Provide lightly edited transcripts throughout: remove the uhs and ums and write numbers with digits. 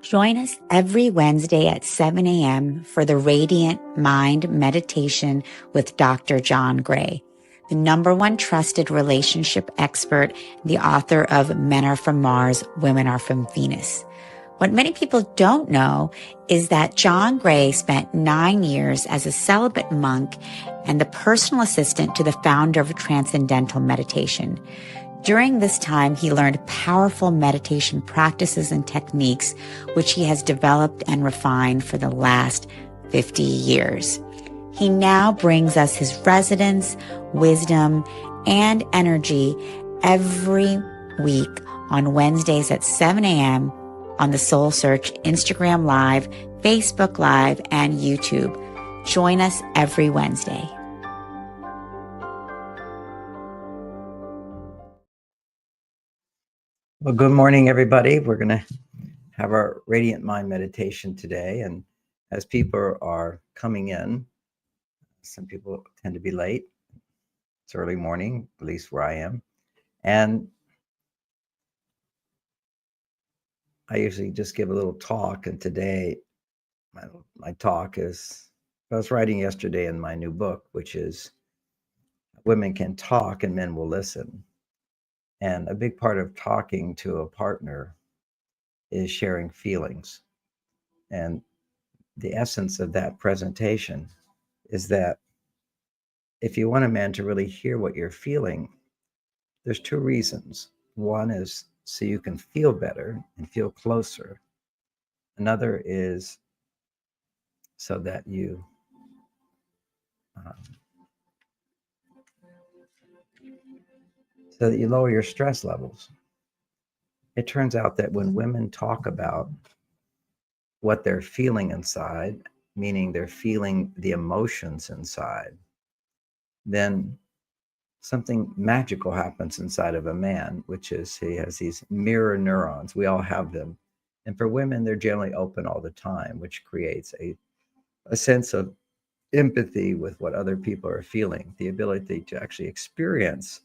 Join us every Wednesday at 7 a.m. for the Radiant Mind Meditation with Dr. John Gray, the #1 trusted relationship expert, the author of Men Are From Mars, Women Are From Venus. What many people don't know is that John Gray spent 9 years as a celibate monk and the personal assistant to the founder of Transcendental Meditation. During this time, he learned powerful meditation practices and techniques, which he has developed and refined for the last 50 years. He now brings us his resonance, wisdom, and energy every week on Wednesdays at 7 a.m. on the SoulSearch Instagram Live, Facebook Live, and YouTube. Join us every Wednesday. Well, good morning, everybody. We're going to have our Radiant Mind meditation today. And as people are coming in, some people tend to be late. It's early morning, at least where I am. And I usually just give a little talk. And today, my talk is, I was writing yesterday in my new book, which is Women Can Talk and Men Will Listen. And a big part of talking to a partner is sharing feelings. And the essence of that presentation is that if you want a man to really hear what you're feeling, there's 2 reasons. One is so you can feel better and feel closer. Another is so that you lower your stress levels. It turns out that when women talk about what they're feeling inside, meaning they're feeling the emotions inside, then something magical happens inside of a man, which is he has these mirror neurons. We all have them. And for women, they're generally open all the time, which creates a sense of empathy with what other people are feeling, the ability to actually experience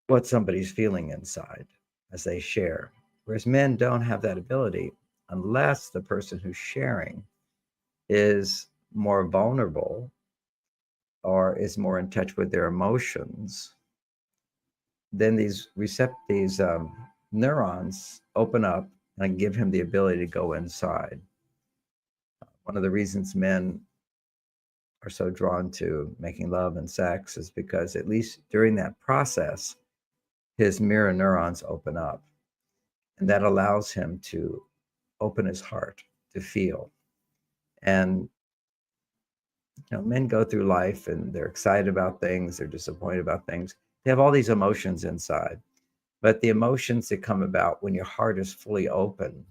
what somebody's feeling inside as they share. Whereas men don't have that ability unless the person who's sharing is more vulnerable or is more in touch with their emotions. Then these neurons open up and give him the ability to go inside. One of the reasons men are so drawn to making love and sex is because at least during that process, his mirror neurons open up, and that allows him to open his heart to feel. And men go through life and they're excited about things, they're disappointed about things. They have all these emotions inside, but the emotions that come about when your heart is fully open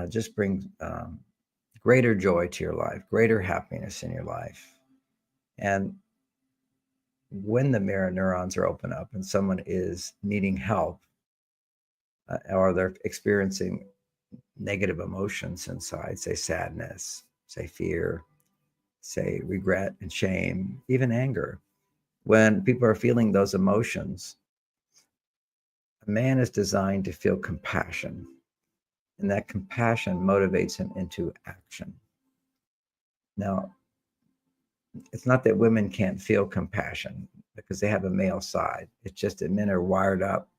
just bring greater joy to your life, greater happiness in your life. And when the mirror neurons are open up and someone is needing help or they're experiencing negative emotions inside, say sadness, say fear, say regret and shame, even anger, when people are feeling those emotions, a man is designed to feel compassion, and that compassion motivates him into action. Now, it's not that women can't feel compassion because they have a male side. It's just that men are wired up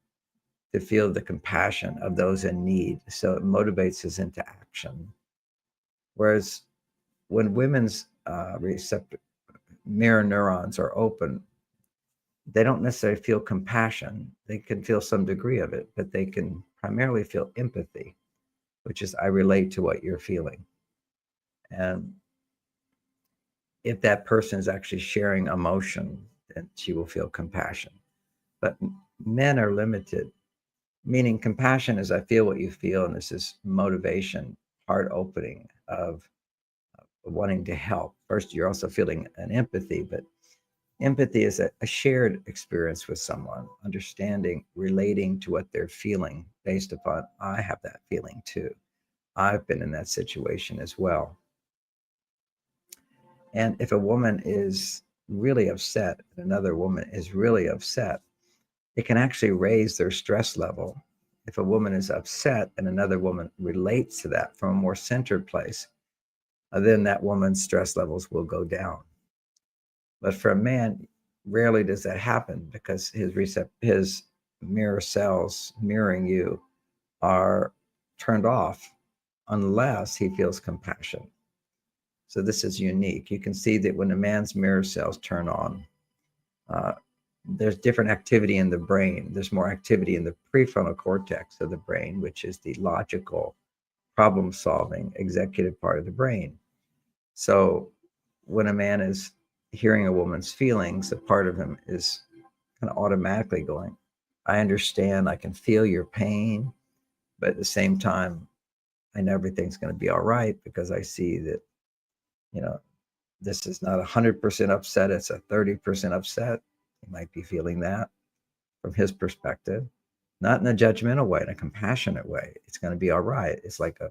to feel the compassion of those in need. So it motivates us into action. Whereas when women's mirror neurons are open, they don't necessarily feel compassion. They can feel some degree of it, but they can primarily feel empathy, which is I relate to what you're feeling. And if that person is actually sharing emotion, then she will feel compassion. But men are limited, meaning compassion is I feel what you feel, and this is motivation, heart opening of wanting to help. First, you're also feeling an empathy, but empathy is a shared experience with someone, understanding, relating to what they're feeling based upon, I have that feeling too. I've been in that situation as well. And if a woman is really upset, another woman is really upset, it can actually raise their stress level. if a woman is upset and another woman relates to that from a more centered place, then that woman's stress levels will go down. But for a man, rarely does that happen because his mirror cells mirroring you are turned off unless he feels compassion. So this is unique. You can see that when a man's mirror cells turn on, uh, there's different activity in the brain. There's more activity in the prefrontal cortex of the brain, which is the logical, problem solving, executive part of the brain. So when a man is hearing a woman's feelings, a part of him is kind of automatically going, I understand, I can feel your pain, but at the same time, I know everything's going to be all right because I see that, you know, this is not 100% upset, it's a 30% upset. He might be feeling that from his perspective, not in a judgmental way, in a compassionate way. It's going to be all right. It's like a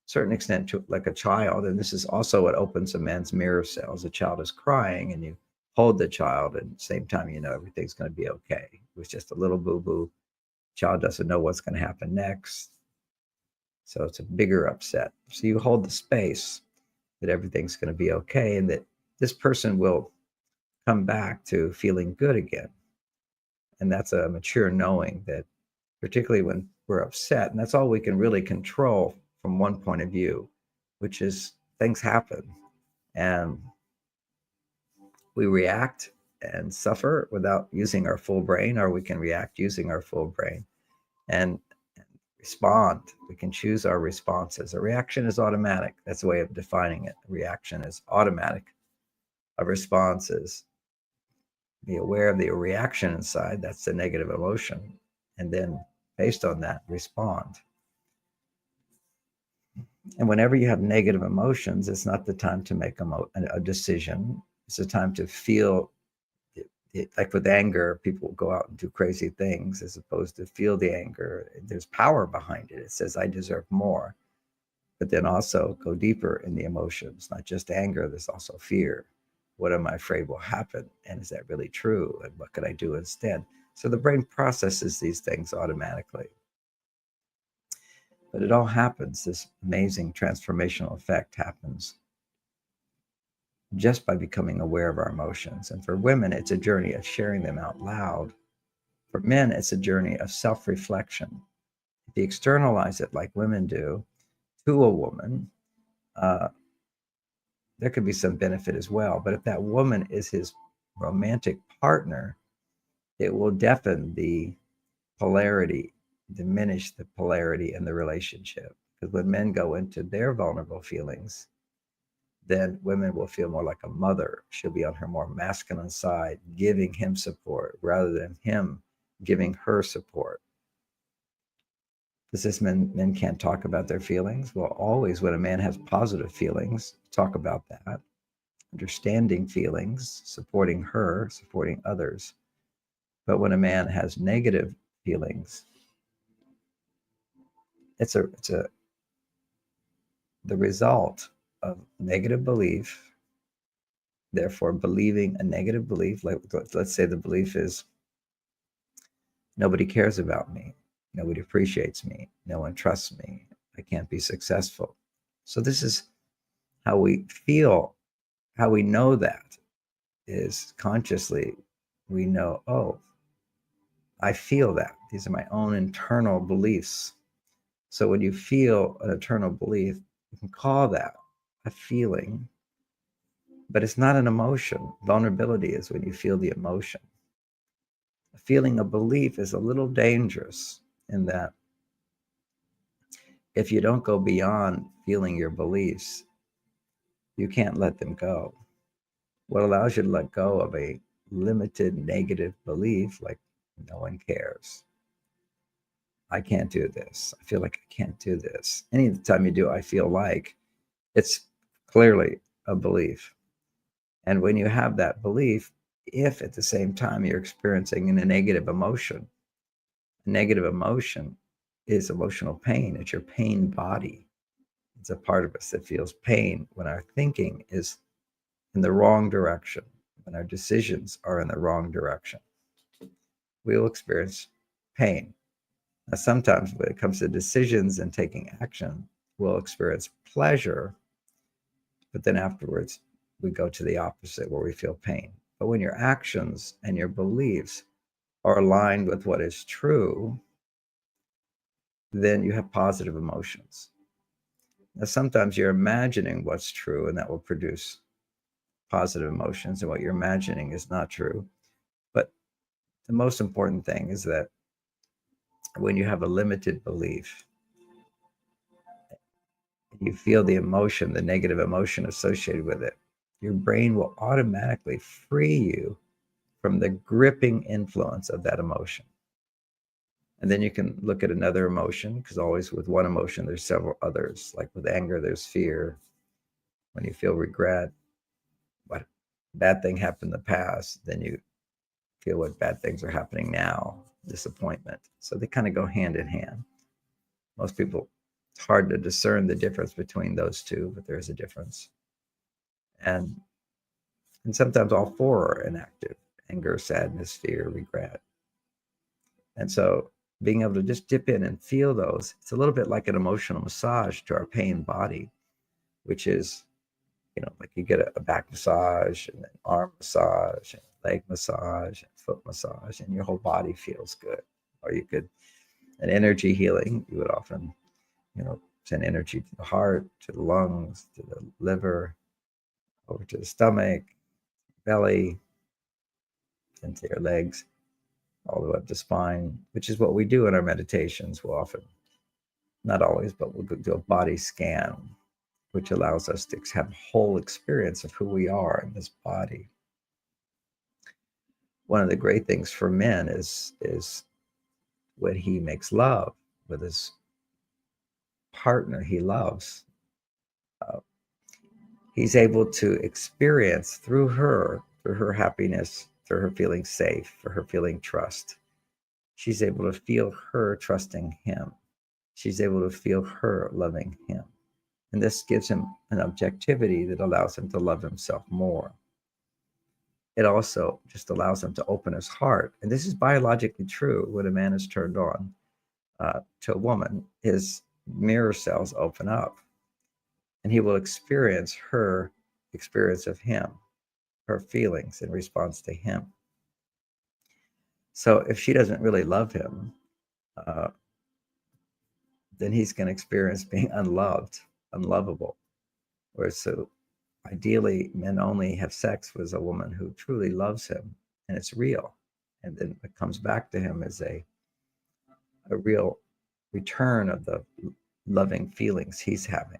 certain extent to like a child. And this is also what opens a man's mirror cells. A child is crying and you hold the child, and at the same time, you know, everything's going to be okay. It was just a little boo-boo. Child doesn't know what's going to happen next. So it's a bigger upset. So you hold the space that everything's going to be okay and that this person will come back to feeling good again. And that's a mature knowing that, particularly when we're upset, and that's all we can really control from one point of view, which is things happen and we react and suffer without using our full brain, or we can react using our full brain and respond. We can choose our responses. A reaction is automatic. That's a way of defining it. A reaction is automatic. A response is be aware of the reaction inside. That's the negative emotion. And then based on that, respond. And whenever you have negative emotions, it's not the time to make a decision. It's the time to feel it. Like with anger, people go out and do crazy things as opposed to feel the anger. There's power behind it. It says, I deserve more. But then also go deeper in the emotions, not just anger, there's also fear. What am I afraid will happen? And is that really true? And what could I do instead? So the brain processes these things automatically. But it all happens, this amazing transformational effect happens just by becoming aware of our emotions. And for women, it's a journey of sharing them out loud. For men, it's a journey of self reflection. If you externalize it like women do to a woman, there could be some benefit as well. But if that woman is his romantic partner, it will deafen the polarity, diminish the polarity in the relationship. Because when men go into their vulnerable feelings, then women will feel more like a mother. She'll be on her more masculine side, giving him support rather than him giving her support. Does this mean men can't talk about their feelings? Well, always when a man has positive feelings, talk about that. Understanding feelings, supporting her, supporting others. But when a man has negative feelings, it's the result of negative belief. Therefore, believing a negative belief, like let's say the belief is nobody cares about me, nobody appreciates me, no one trusts me, I can't be successful. So this is how we feel, how we know that is consciously we know, oh, I feel that. These are my own internal beliefs. So when you feel an internal belief, you can call that a feeling, but it's not an emotion. Vulnerability is when you feel the emotion. Feeling a belief is a little dangerous in that if you don't go beyond feeling your beliefs, you can't let them go. What allows you to let go of a limited negative belief, like no one cares, I can't do this, I feel like I can't do this. Anytime you do, I feel like, it's clearly a belief. And when you have that belief, if at the same time you're experiencing a negative emotion, a negative emotion is emotional pain. It's your pain body. It's a part of us that feels pain when our thinking is in the wrong direction, when our decisions are in the wrong direction. We will experience pain. Now, sometimes when it comes to decisions and taking action, we'll experience pleasure, but then afterwards we go to the opposite where we feel pain. But when your actions and your beliefs are aligned with what is true, then you have positive emotions. Now, sometimes you're imagining what's true, and that will produce positive emotions, and what you're imagining is not true. But the most important thing is that when you have a limited belief, you feel the emotion, the negative emotion associated with it, your brain will automatically free you from the gripping influence of that emotion. And then you can look at another emotion, because always with one emotion, there's several others. Like with anger, there's fear. When you feel regret, what bad thing happened in the past, then you feel what bad things are happening now, disappointment. So they kind of go hand in hand. Most people, it's hard to discern the difference between those two, but there is a difference. And sometimes all four are inactive: anger, sadness, fear, regret. And so being able to just dip in and feel those, it's a little bit like an emotional massage to our pain body, which is, like you get a back massage and an arm massage and leg massage and foot massage, and your whole body feels good. Or you could, an energy healing, you would often, send energy to the heart, to the lungs, to the liver, over to the stomach, belly, into your legs, all the way up the spine, which is what we do in our meditations. We'll often, not always, but we'll do a body scan, which allows us to have a whole experience of who we are in this body. One of the great things for men is when he makes love with his partner he loves, uh, he's able to experience through her happiness, through her feeling safe, for her feeling trust. She's able to feel her trusting him. She's able to feel her loving him. And this gives him an objectivity that allows him to love himself more. It also just allows him to open his heart. And this is biologically true. When a man is turned on to a woman, his mirror cells open up, and he will experience her experience of him, her feelings in response to him. So if she doesn't really love him, uh, then he's going to experience being unloved, unlovable. Whereas, so ideally, men only have sex with a woman who truly loves him and it's real. And then what comes back to him is a real return of the loving feelings he's having.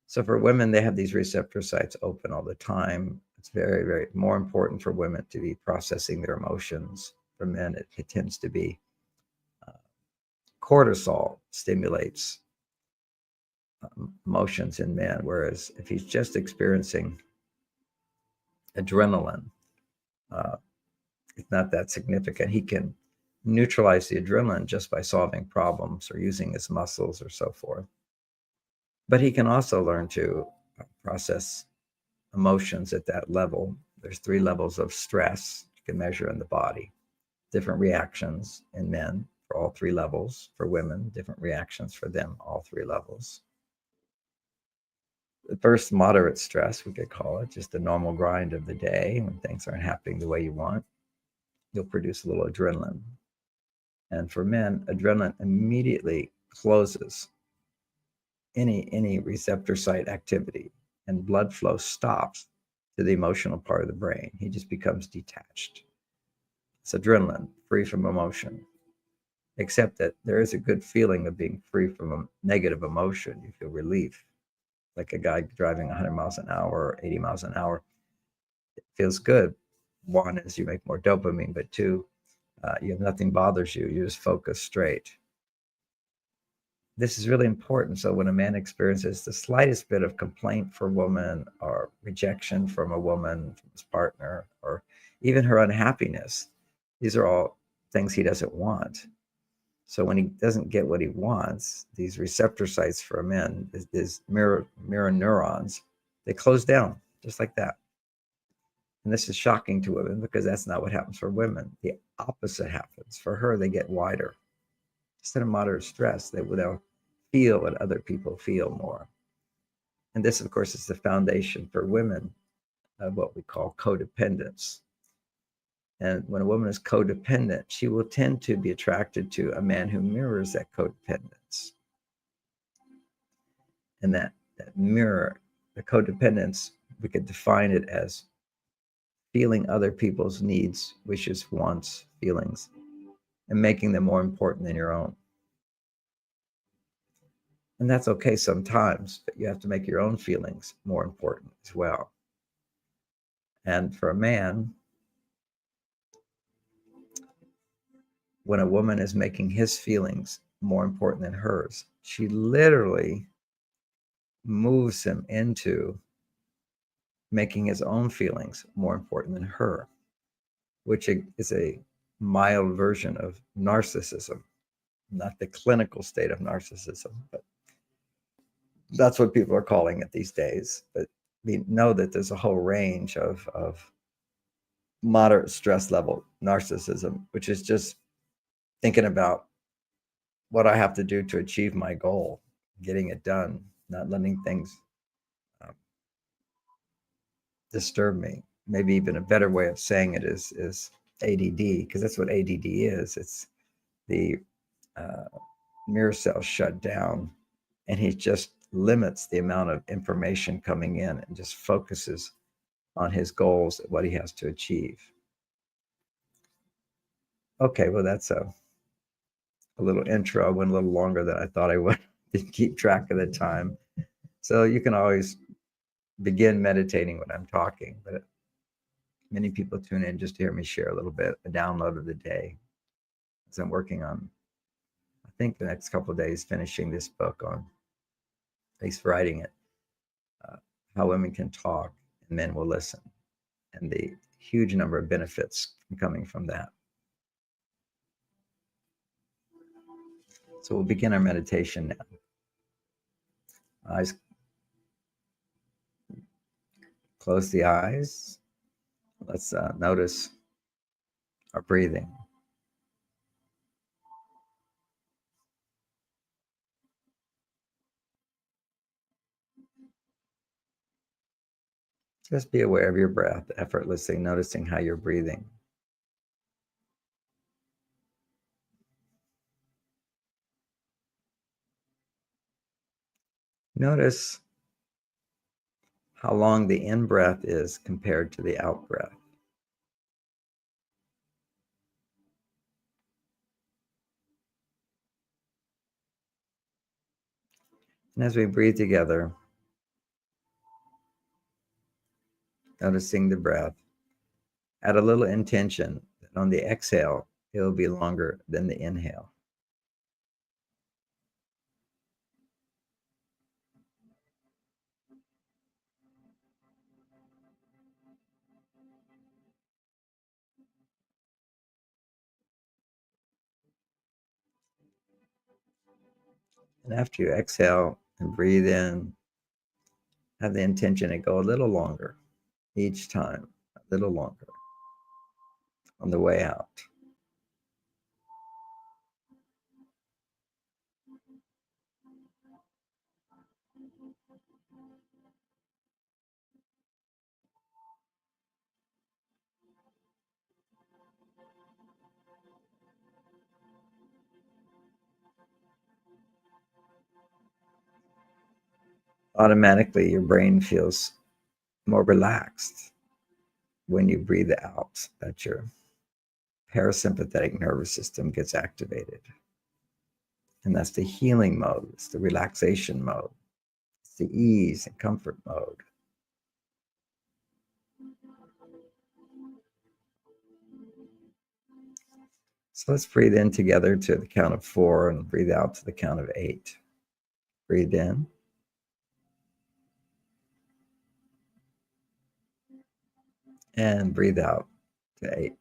So for women, they have these receptor sites open all the time. It's very, very more important for women to be processing their emotions. For men, it tends to be cortisol stimulates emotions in men, whereas if he's just experiencing adrenaline, it's not that significant. He can neutralize the adrenaline just by solving problems or using his muscles or so forth. But he can also learn to process emotions at that level. There's 3 levels of stress you can measure in the body, different reactions in men for all 3 levels. For women, different reactions for them, all 3 levels. The first, moderate stress, we could call it, just the normal grind of the day when things aren't happening the way you want. You'll produce a little adrenaline. And for men, adrenaline immediately closes any receptor site activity, and blood flow stops to the emotional part of the brain. He just becomes detached. It's adrenaline, free from emotion. Except that there is a good feeling of being free from a negative emotion. You feel relief, like a guy driving 100 miles an hour or 80 miles an hour. It feels good. One is you make more dopamine, but 2, you have nothing bothers you. You just focus straight. This is really important. So when a man experiences the slightest bit of complaint for a woman, or rejection from a woman, from his partner, or even her unhappiness, these are all things he doesn't want. So when he doesn't get what he wants, these receptor sites for men, is mirror neurons, they close down just like that. And this is shocking to women because that's not what happens for women. The opposite happens. For her, they get wider. Instead of moderate stress, they'll feel what other people feel more. And this, of course, is the foundation for women of what we call codependence. And when a woman is codependent, she will tend to be attracted to a man who mirrors that codependence. And that mirror, the codependence, we could define it as feeling other people's needs, wishes, wants, feelings, and making them more important than your own. And that's okay sometimes, but you have to make your own feelings more important as well. And for a man, when a woman is making his feelings more important than hers, she literally moves him into making his own feelings more important than her, which is a mild version of narcissism, not the clinical state of narcissism, but that's what people are calling it these days. But we know that there's a whole range of moderate stress level narcissism, which is just thinking about what I have to do to achieve my goal, getting it done, not letting things disturb me. Maybe even a better way of saying it is ADD, because that's what ADD is. It's the uh, mirror cells shut down, and he just limits the amount of information coming in and just focuses on his goals, what he has to achieve. Okay, well, that's a little intro. I went a little longer than I thought I would. Didn't keep track of the time. So you can always begin meditating when I'm talking, but many people tune in just to hear me share a little bit, a download of the day. As I'm working on, I think the next couple of days, finishing this book on, at least writing it, uh, how women can talk and men will listen, and the huge number of benefits coming from that. So we'll begin our meditation now. Eyes, close the eyes. Let's notice our breathing. Just be aware of your breath, effortlessly noticing how you're breathing. Notice how long the in breath is compared to the out breath. And as we breathe together, noticing the breath, add a little intention that on the exhale, it will be longer than the inhale. And after you exhale and breathe in, have the intention to go a little longer each time, a little longer on the way out. Automatically, your brain feels more relaxed when you breathe out, that your parasympathetic nervous system gets activated. And that's the healing mode, it's the relaxation mode, it's the ease and comfort mode. So let's breathe in together to the count of 4 and breathe out to the count of 8. Breathe in. And breathe out to 8.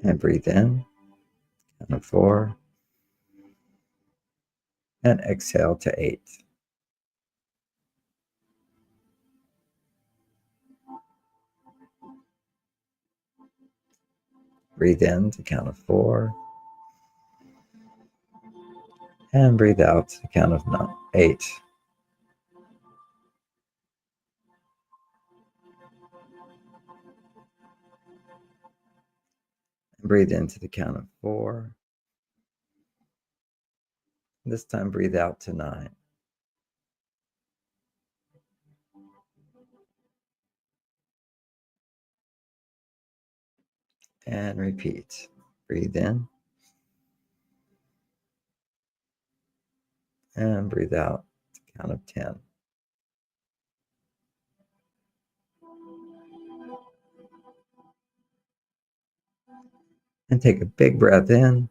And breathe in, count of 4. and exhale to 8. Breathe in to count of 4. And breathe out to the count of 8. And breathe into the count of 4. This time breathe out to 9. And repeat. Breathe in. And breathe out to the count of 10. And take a big breath in.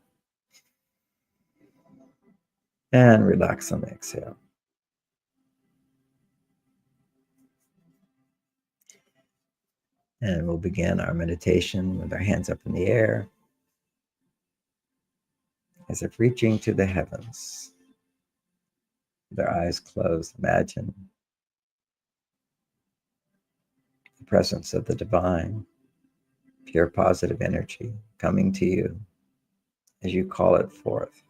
And relax on the exhale. And we'll begin our meditation with our hands up in the air, as if reaching to the heavens. With our eyes closed, imagine the presence of the divine, pure positive energy coming to you as you call it forth.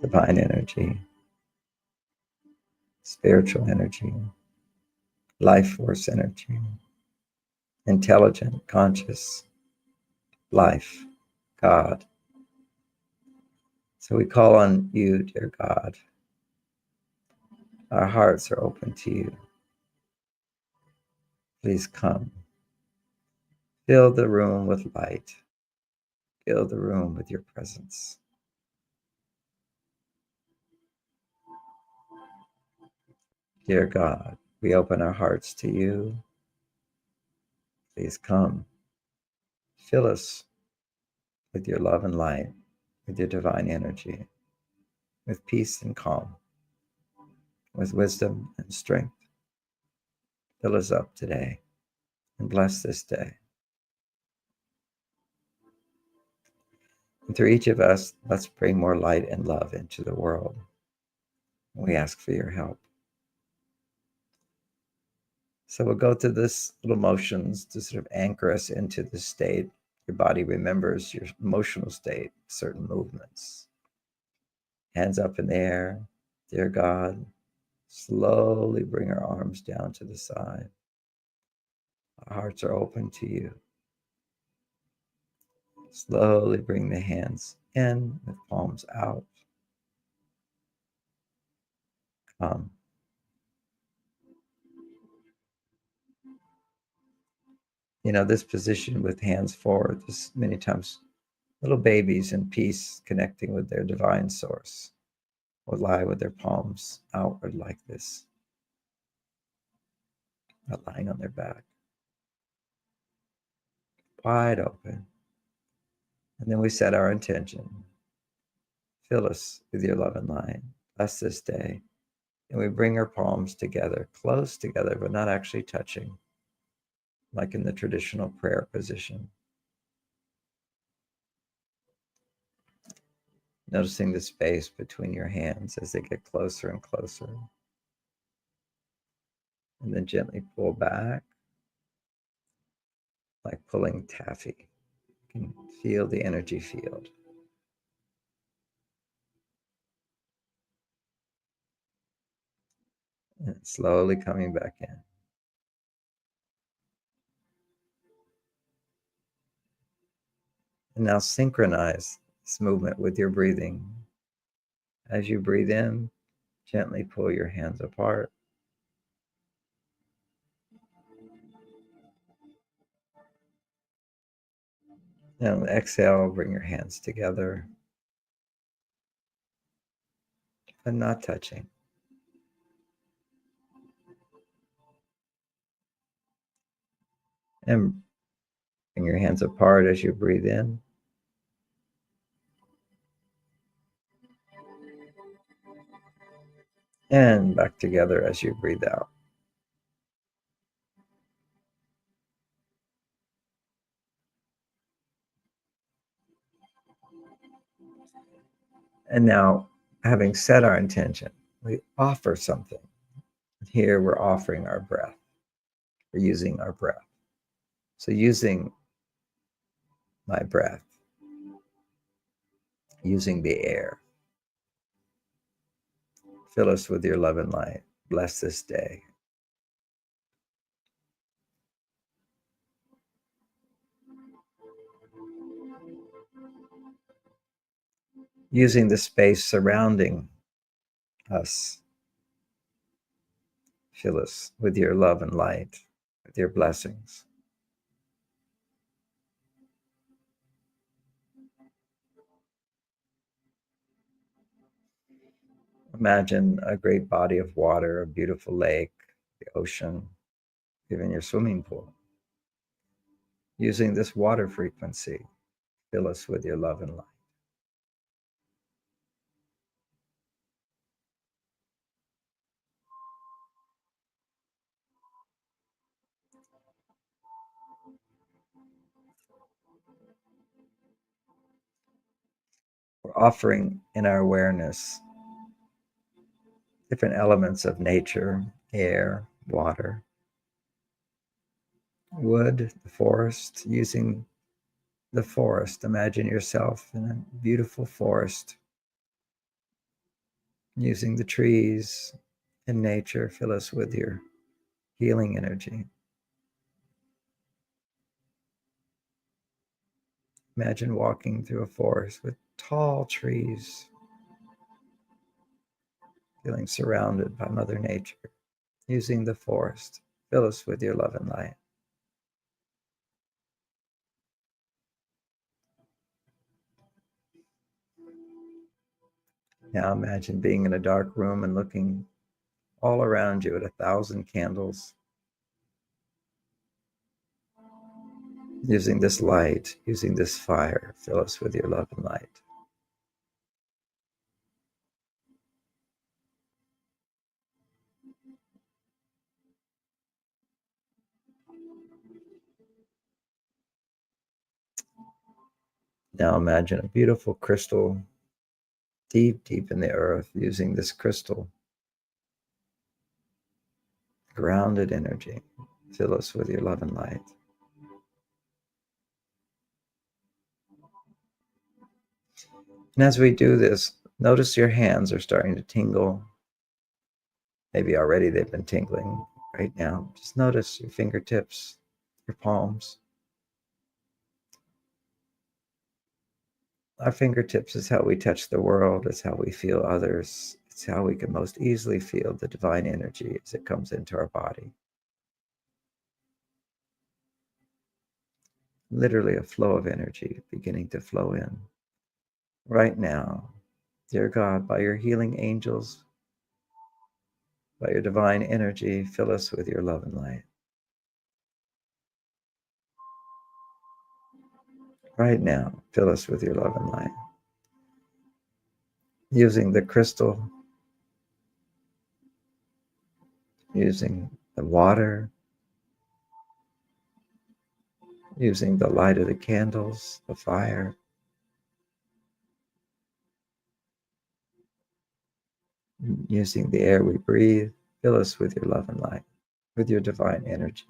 Divine energy, spiritual energy, life force energy, intelligent, conscious life, God. So we call on you, dear God. Our hearts are open to you. Please come. Fill the room with light. Fill the room with your presence. Dear God, we open our hearts to you. Please come. Fill us with your love and light, with your divine energy, with peace and calm, with wisdom and strength. Fill us up today and bless this day. And through each of us, let's bring more light and love into the world. We ask for your help. So we'll go to this little motions to sort of anchor us into the state. Your body remembers your emotional state, certain movements. Hands up in the air. Dear God, slowly bring our arms down to the side. Our hearts are open to you. Slowly bring the hands in with palms out. Come. This position with hands forward, this many times little babies in peace connecting with their divine source will lie with their palms outward like this, not lying on their back, wide open. And then we set our intention. Fill us with your love and light. Bless this day. And we bring our palms together, close together, but not actually touching, like in the traditional prayer position. Noticing the space between your hands as they get closer and closer. And then gently pull back, like pulling taffy. You can feel the energy field. And slowly coming back in. And now synchronize this movement with your breathing. As you breathe in, gently pull your hands apart. And exhale, bring your hands together, but not touching. And bring your hands apart as you breathe in. And back together as you breathe out. And now having set our intention, we offer something. Here we're offering our breath. We're using our breath. So using my breath, using the air, fill us with your love and light. Bless this day. Using the space surrounding us, fill us with your love and light, with your blessings. Imagine a great body of water, a beautiful lake, the ocean, even your swimming pool. Using this water frequency, fill us with your love and light. We're offering in our awareness different elements of nature, air, water, wood, the forest. Using the forest, imagine yourself in a beautiful forest. Using the trees in nature, fill us with your healing energy. Imagine walking through a forest with tall trees, feeling surrounded by Mother Nature. Using the forest, fill us with your love and light. Now imagine being in a dark room and looking all around you at 1,000 candles. Using this light, using this fire, fill us with your love and light. Now imagine a beautiful crystal deep, deep in the earth. Using this crystal, grounded energy, fill us with your love and light. And as we do this, notice your hands are starting to tingle. Maybe already they've been tingling right now. Just notice your fingertips, your palms. Our fingertips is how we touch the world, it's how we feel others. It's how we can most easily feel the divine energy as it comes into our body. Literally a flow of energy beginning to flow in. Right now, dear God, by your healing angels, by your divine energy, fill us with your love and light. Right now, fill us with your love and light. Using the crystal, using the water, using the light of the candles, the fire, using the air we breathe, fill us with your love and light, with your divine energy.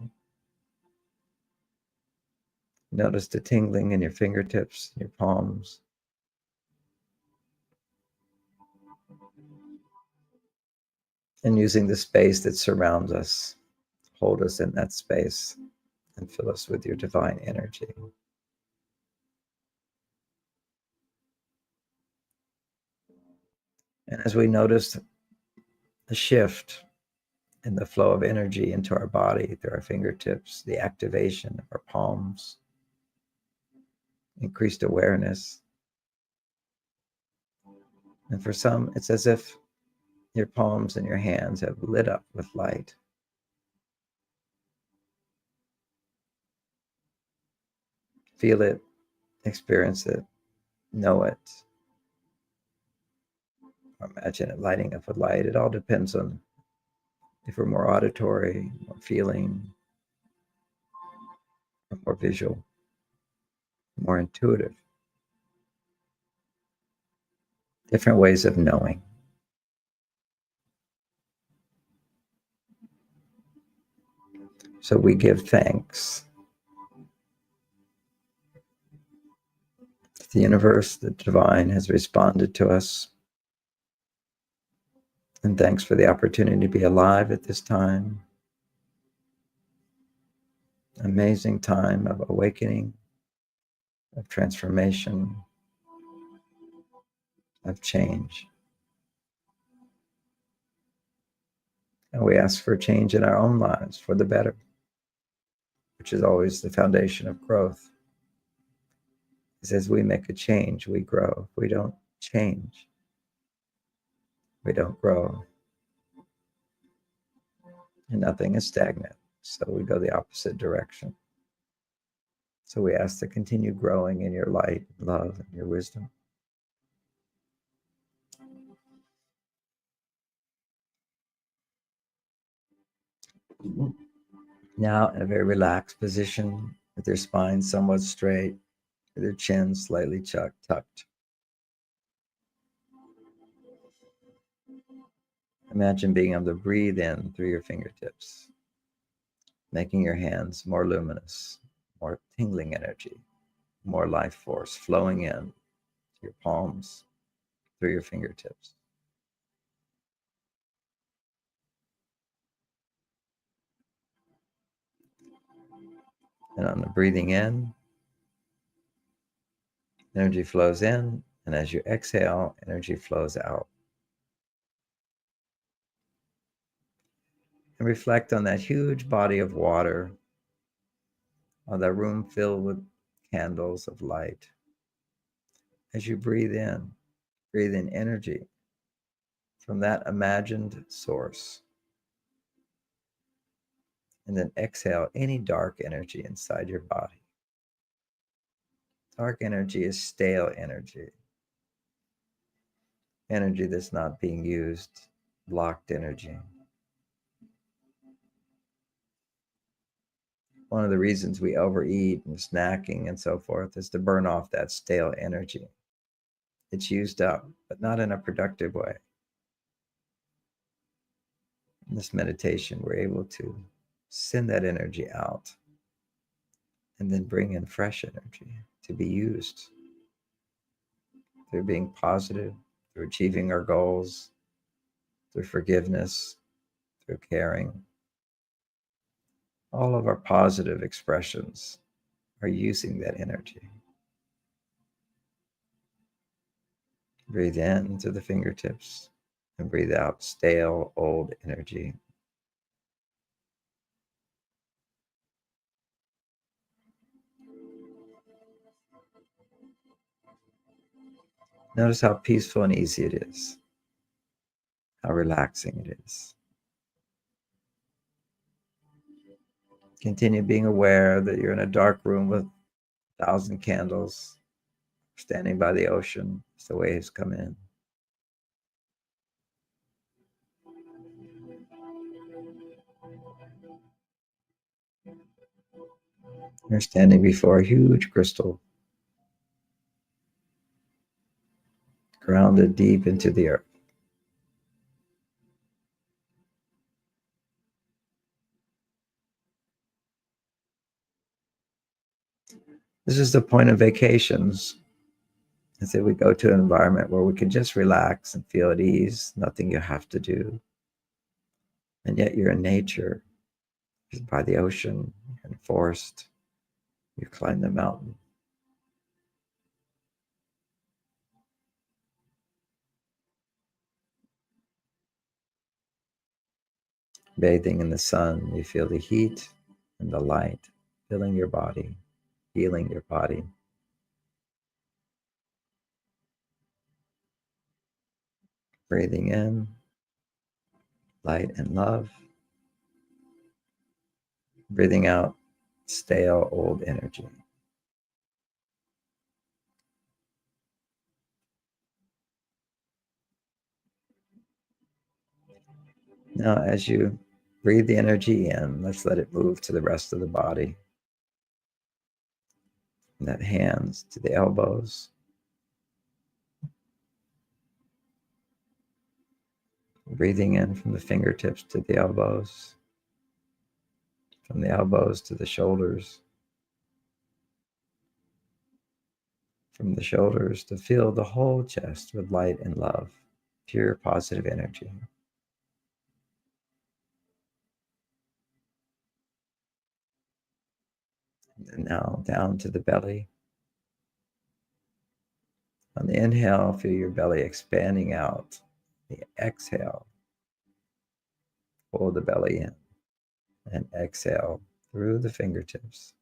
Notice the tingling in your fingertips, your palms. And using the space that surrounds us, hold us in that space and fill us with your divine energy. And as we notice the shift in the flow of energy into our body through our fingertips, the activation of our palms, increased awareness. And for some, it's as if your palms and your hands have lit up with light. Feel it, experience it, know it, or imagine it lighting up with light. It all depends on if we're more auditory, more feeling, or more visual, more intuitive. different ways of knowing. So we give thanks. The universe, the divine, has responded to us. And thanks for the opportunity to be alive at this time. Amazing time of awakening, of transformation, of change. And we ask for change in our own lives for the better, which is always the foundation of growth. Because as we make a change, we grow. If we don't change, we don't grow. And nothing is stagnant. So we go the opposite direction. So we ask to continue growing in your light, love, and your wisdom. Now, in a very relaxed position, with your spine somewhat straight, with your chin slightly tucked. Imagine being able to breathe in through your fingertips, making your hands more luminous, more tingling energy, more life force flowing in to your palms, through your fingertips. And on the breathing in, energy flows in, and as you exhale, energy flows out. And reflect on that huge body of water, on that room filled with candles of light. As you breathe in energy from that imagined source. And then exhale any dark energy inside your body. Dark energy is stale energy. Energy that's not being used, blocked energy. One of the reasons we overeat and snacking and so forth is to burn off that stale energy. It's used up, but not in a productive way. In this meditation, we're able to send that energy out and then bring in fresh energy to be used through being positive, through achieving our goals, through forgiveness, through caring. All of our positive expressions are using that energy. Breathe in through the fingertips and breathe out stale, old energy. Notice how peaceful and easy it is, how relaxing it is. Continue being aware that you're in a dark room with 1,000 candles, standing by the ocean as the waves come in. You're standing before a huge crystal, grounded deep into the earth. This is the point of vacations, is that we go to an environment where we can just relax and feel at ease, nothing you have to do. And yet you're in nature, you're by the ocean, you're in the forest, you climb the mountain. Bathing in the sun, you feel the heat and the light filling your body, healing your body. Breathing in light and love. Breathing out stale old energy. Now, as you breathe the energy in, let's let it move to the rest of the body. From that hands to the elbows, Breathing in from the fingertips to the elbows, from the elbows to the shoulders, from the shoulders to fill the whole chest with light and love, pure positive energy. And now down to the belly. On the inhale, feel your belly expanding out. The exhale, pull the belly in, and exhale through the fingertips.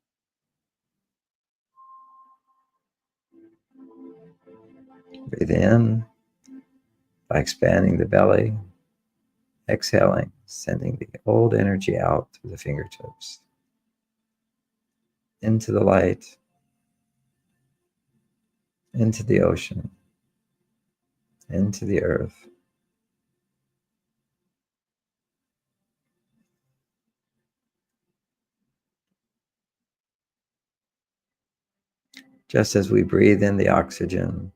Breathe in by expanding the belly, exhaling, sending the old energy out through the fingertips, into the light, into the ocean, into the earth. Just as we breathe in the oxygen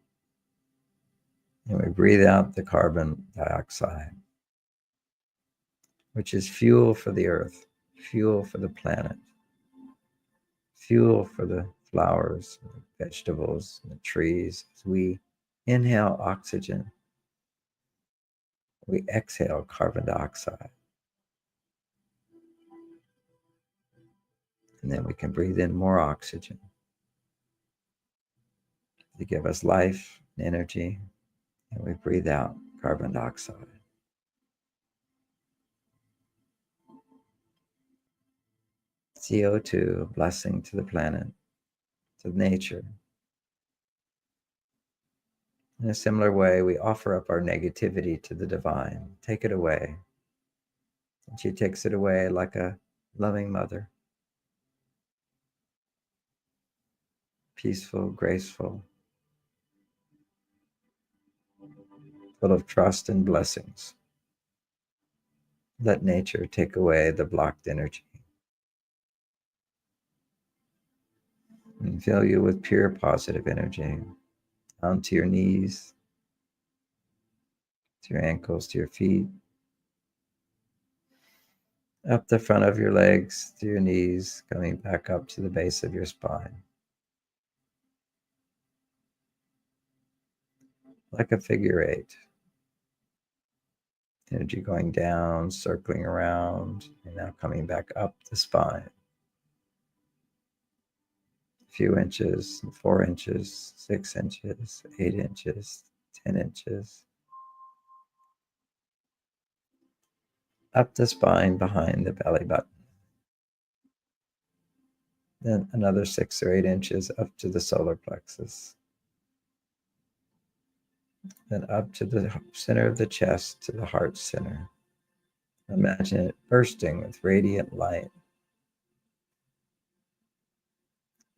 and we breathe out the carbon dioxide, which is fuel for the earth, fuel for the planet, fuel for the flowers, the vegetables, and the trees. As we inhale oxygen, we exhale carbon dioxide. And then we can breathe in more oxygen to give us life and energy. And we breathe out carbon dioxide. CO2, blessing to the planet, to nature. In a similar way, we offer up our negativity to the divine. Take it away. And she takes it away like a loving mother. Peaceful, graceful, full of trust and blessings. Let nature take away the blocked energy and fill you with pure positive energy down to your knees, to your ankles, to your feet, up the front of your legs, to your knees, coming back up to the base of your spine. Like a figure eight. Energy going down, circling around, and now coming back up the spine. A few inches, 4 inches, 6 inches, 8 inches, 10 inches. Up the spine behind the belly button. Then another 6 or 8 inches up to the solar plexus. Then up to the center of the chest, to the heart center. Imagine it bursting with radiant light.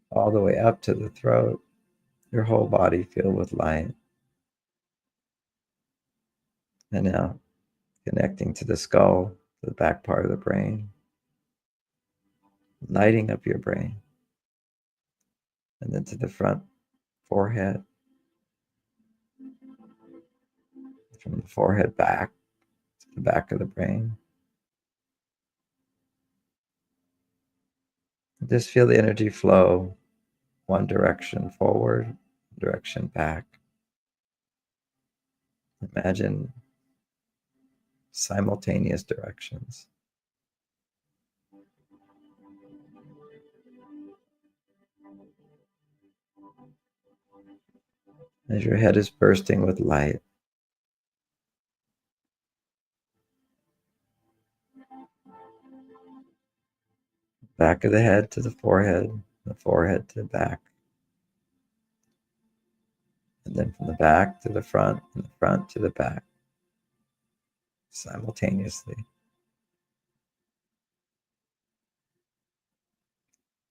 All the way up to the throat, your whole body filled with light. And now connecting to the skull, to the back part of the brain, lighting up your brain. And then to the front forehead, from the forehead back to the back of the brain. Just feel the energy flow one direction forward, direction back. Imagine simultaneous directions. As your head is bursting with light, back of the head to the forehead to the back, and then from the back to the front, and the front to the back, simultaneously.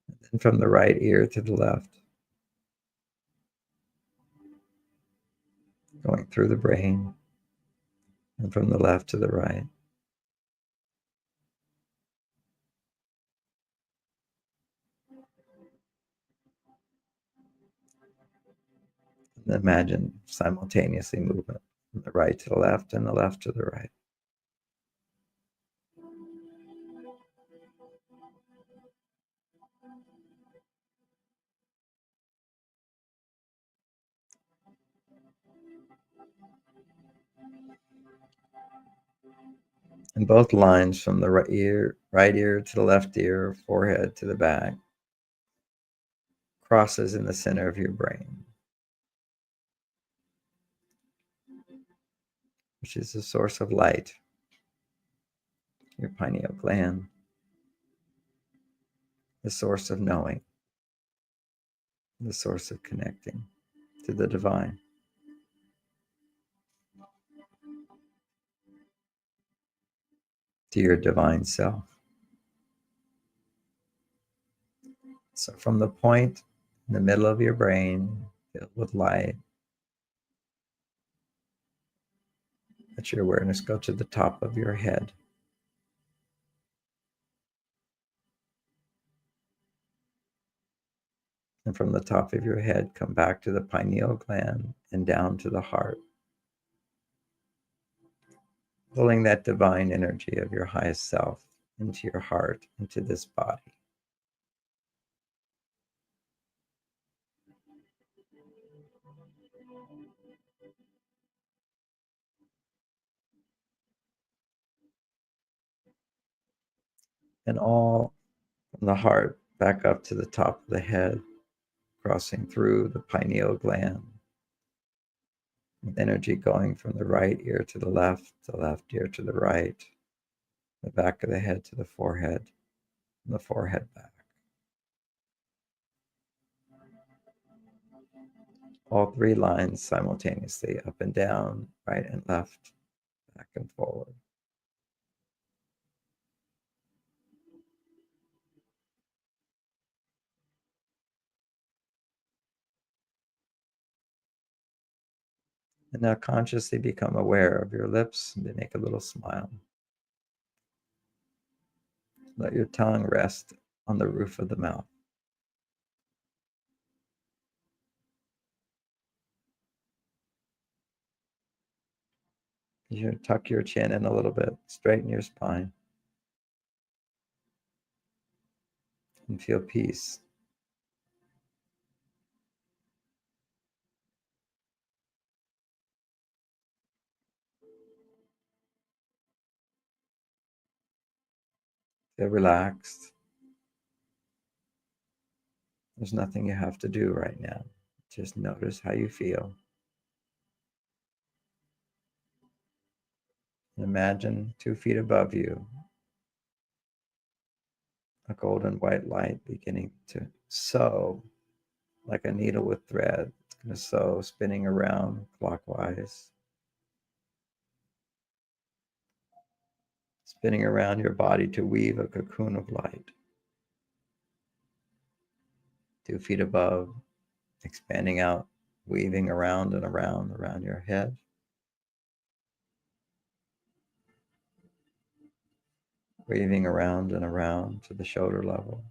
And then from the right ear to the left, going through the brain, and from the left to the right. And imagine simultaneously movement from the right to the left and the left to the right. And both lines from the right ear to the left ear, forehead to the back, crosses in the center of your brain, which is the source of light, your pineal gland, the source of knowing, the source of connecting to the divine, to your divine self. So from the point in the middle of your brain, filled with light, let your awareness go to the top of your head. And from the top of your head, come back to the pineal gland and down to the heart, pulling that divine energy of your highest self into your heart, into this body. And all from the heart back up to the top of the head, crossing through the pineal gland, with energy going from the right ear to the left ear to the right, the back of the head to the forehead, from the forehead back. All three lines simultaneously, up and down, right and left, back and forward. And now consciously become aware of your lips and make a little smile. Let your tongue rest on the roof of the mouth. You tuck your chin in a little bit, straighten your spine, and feel peace. Feel relaxed. There's nothing you have to do right now. Just notice how you feel. And imagine 2 feet above you, a golden white light beginning to sew like a needle with thread. It's going to sew, spinning around clockwise, spinning around your body to weave a cocoon of light. 2 feet above, expanding out, weaving around and around your head. Weaving around and around to the shoulder level.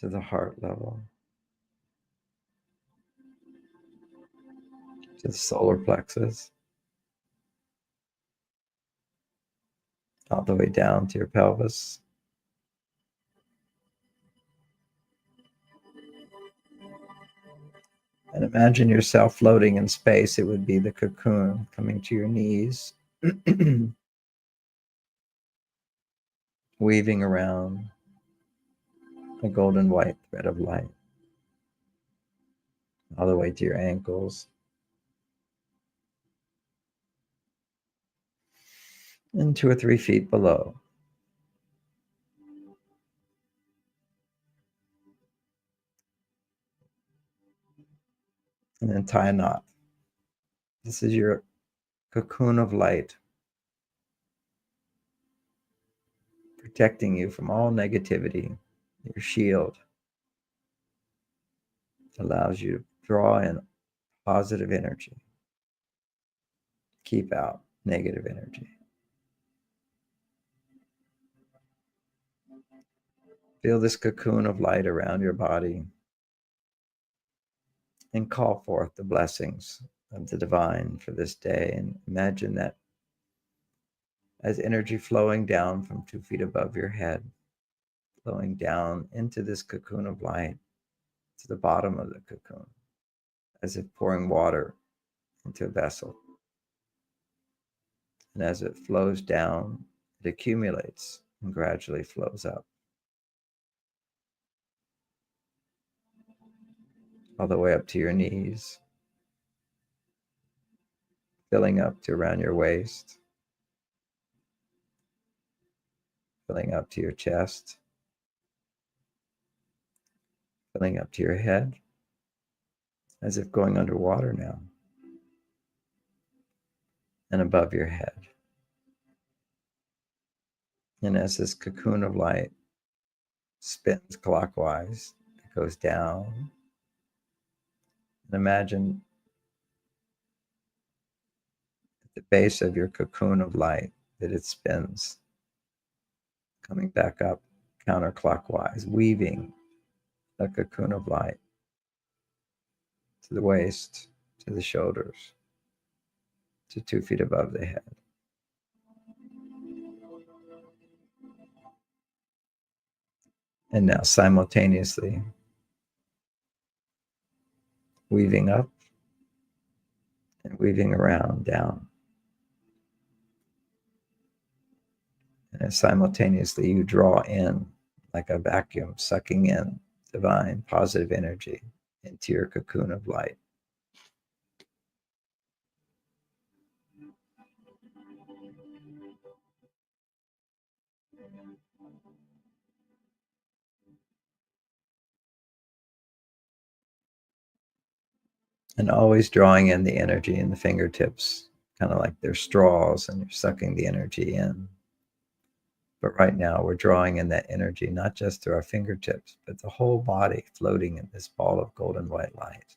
To the heart level. To the solar plexus. All the way down to your pelvis. And imagine yourself floating in space. It would be the cocoon coming to your knees, weaving around a golden white thread of light, all the way to your ankles, and 2 or 3 feet below. And then tie a knot. This is your cocoon of light, protecting you from all negativity. Your shield allows you to draw in positive energy, keep out negative energy. Feel this cocoon of light around your body and call forth the blessings of the divine for this day. And imagine that as energy flowing down from 2 feet above your head, flowing down into this cocoon of light, to the bottom of the cocoon, as if pouring water into a vessel. And as it flows down, it accumulates and gradually flows up, all the way up to your knees, filling up to around your waist, filling up to your chest, filling up to your head, as if going underwater now, and above your head. And as this cocoon of light spins clockwise, it goes down. And imagine at the base of your cocoon of light that it spins, coming back up counterclockwise, weaving a cocoon of light to the waist, to the shoulders, to 2 feet above the head. And now simultaneously weaving up and weaving around down. And simultaneously you draw in like a vacuum, sucking in divine positive energy into your cocoon of light. And always drawing in the energy in the fingertips, kind of like they're straws and you're sucking the energy in. But right now we're drawing in that energy, not just through our fingertips, but the whole body floating in this ball of golden white light.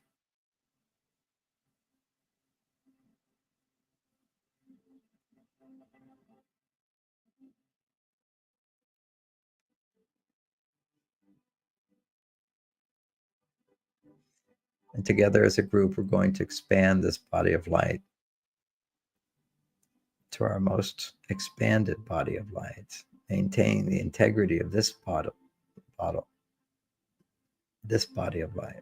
And together as a group, we're going to expand this body of light to our most expanded body of light, maintain the integrity of this this body of light.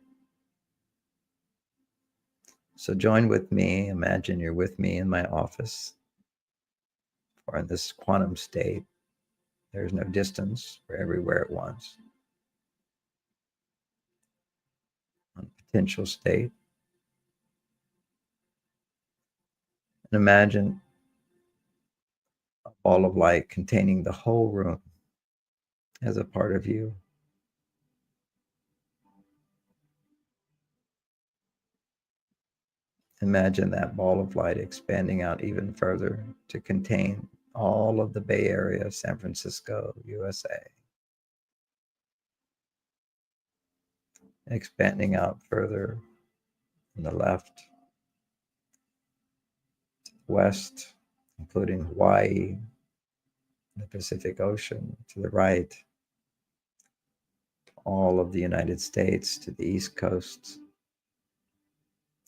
So join with me. Imagine you're with me in my office, or in this quantum state. There's no distance. We're everywhere at once. On potential state. And imagine a ball of light containing the whole room as a part of you. Imagine that ball of light expanding out even further to contain all of the Bay Area, San Francisco, USA. Expanding out further on the left, west, including Hawaii, the Pacific Ocean, to the right, all of the United States, to the East Coast,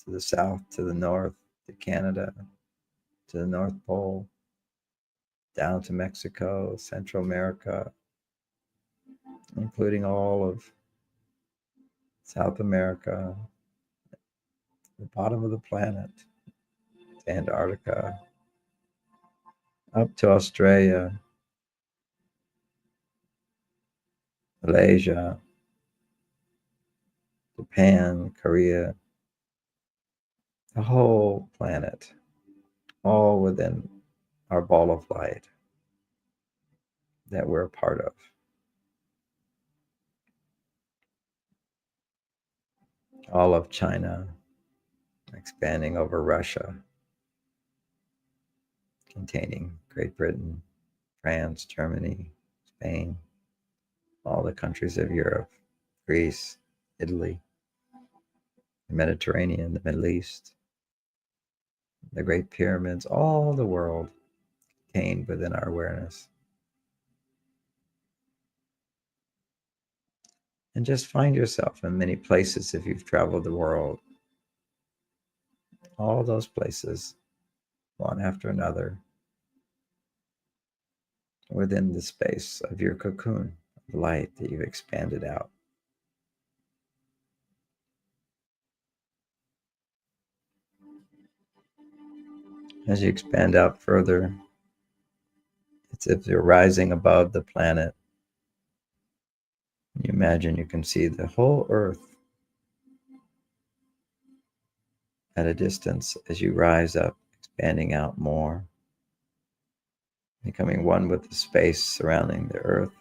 to the south, to the north, to Canada, to the North Pole, down to Mexico, Central America, including all of South America, the bottom of the planet, to Antarctica, up to Australia, Malaysia, Japan, Korea, the whole planet, all within our ball of light that we're a part of. All of China, expanding over Russia, containing Great Britain, France, Germany, Spain, all the countries of Europe, Greece, Italy, the Mediterranean, the Middle East, the Great Pyramids, all the world contained within our awareness. And just find yourself in many places if you've traveled the world. All those places, one after another, within the space of your cocoon of light that you've expanded out. As you expand out further, it's as if you're rising above the planet. You imagine you can see the whole Earth at a distance as you rise up, expanding out more, becoming one with the space surrounding the Earth,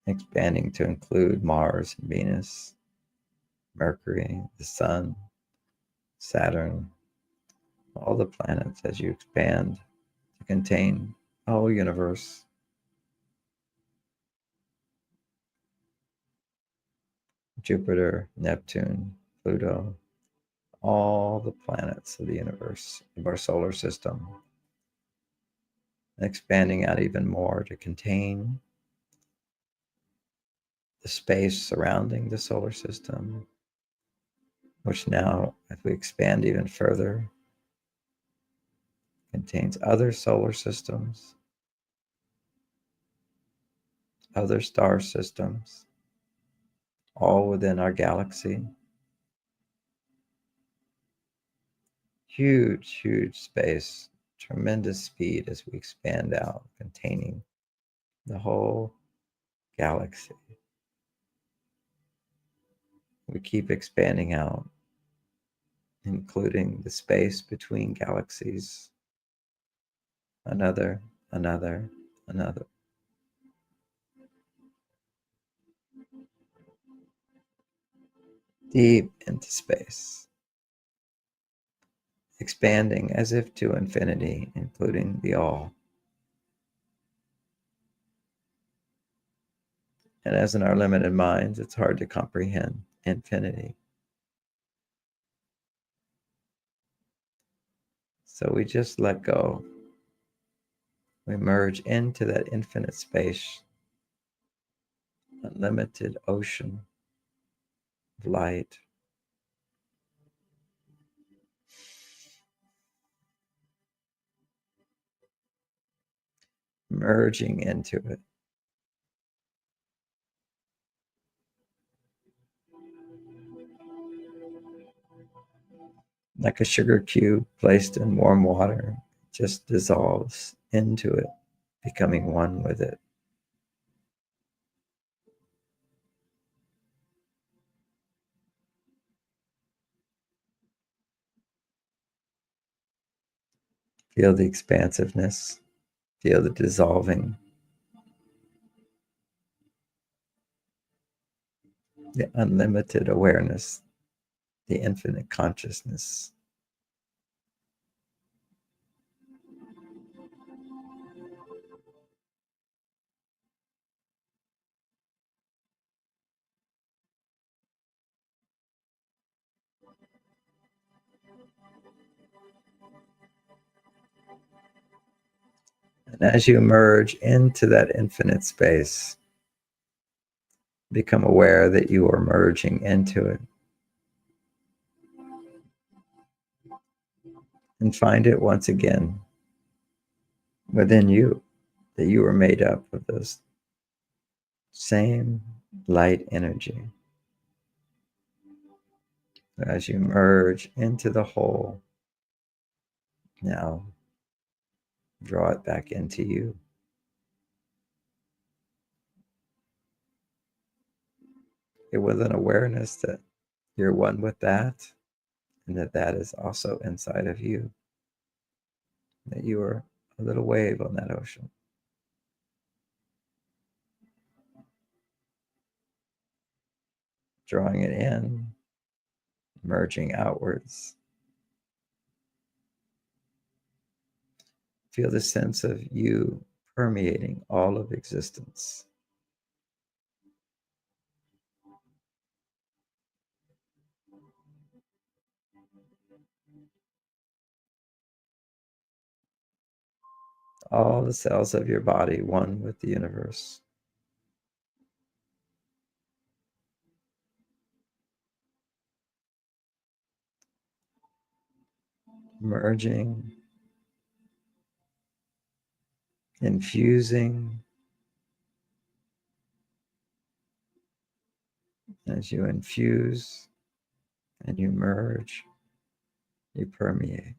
expanding to include Mars and Venus, Mercury, the Sun, Saturn, all the planets as you expand to contain the whole universe. Jupiter, Neptune, Pluto, all the planets of the universe, of our solar system, expanding out even more to contain the space surrounding the solar system, which now, as we expand even further, contains other solar systems, other star systems, all within our galaxy. Huge, huge space, tremendous speed as we expand out, containing the whole galaxy. We keep expanding out, including the space between galaxies, another, another, another. Deep into space, expanding as if to infinity, including the all. And as in our limited minds, it's hard to comprehend infinity. So we just let go. We merge into that infinite space, unlimited ocean of light. Merging into it. Like a sugar cube placed in warm water, just dissolves into it, becoming one with it. Feel the expansiveness, feel the dissolving, the unlimited awareness, the infinite consciousness. And as you merge into that infinite space, become aware that you are merging into it. And find it once again within you that you are made up of this same light energy. As you merge into the whole, now draw it back into you. With an awareness that you're one with that, and that that is also inside of you, that you are a little wave on that ocean. Drawing it in, merging outwards. Feel the sense of you permeating all of existence. All the cells of your body, one with the universe. Merging, infusing. As you infuse and you merge, You permeate.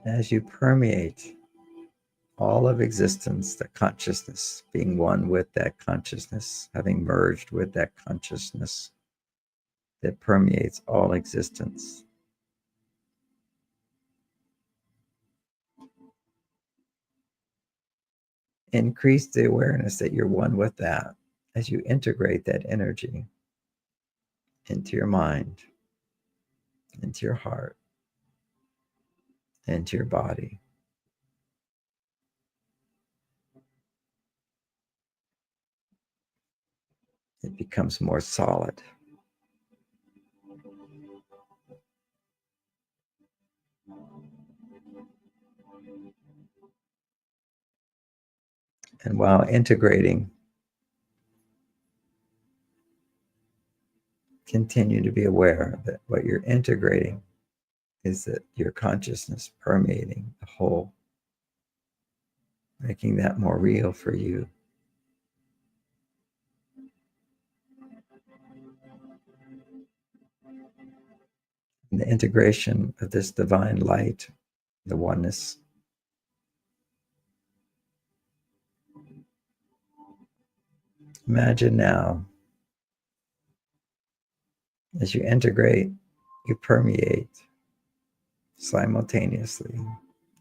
As you permeate all of existence, the consciousness, being one with that consciousness, having merged with that consciousness that permeates all existence. Increase the awareness that you're one with that as you integrate that energy into your mind, into your heart, into your body. It becomes more solid. And while integrating, continue to be aware that what you're integrating is that your consciousness permeating the whole, making that more real for you. And the integration of this divine light, the oneness, imagine now, as you integrate, you permeate simultaneously,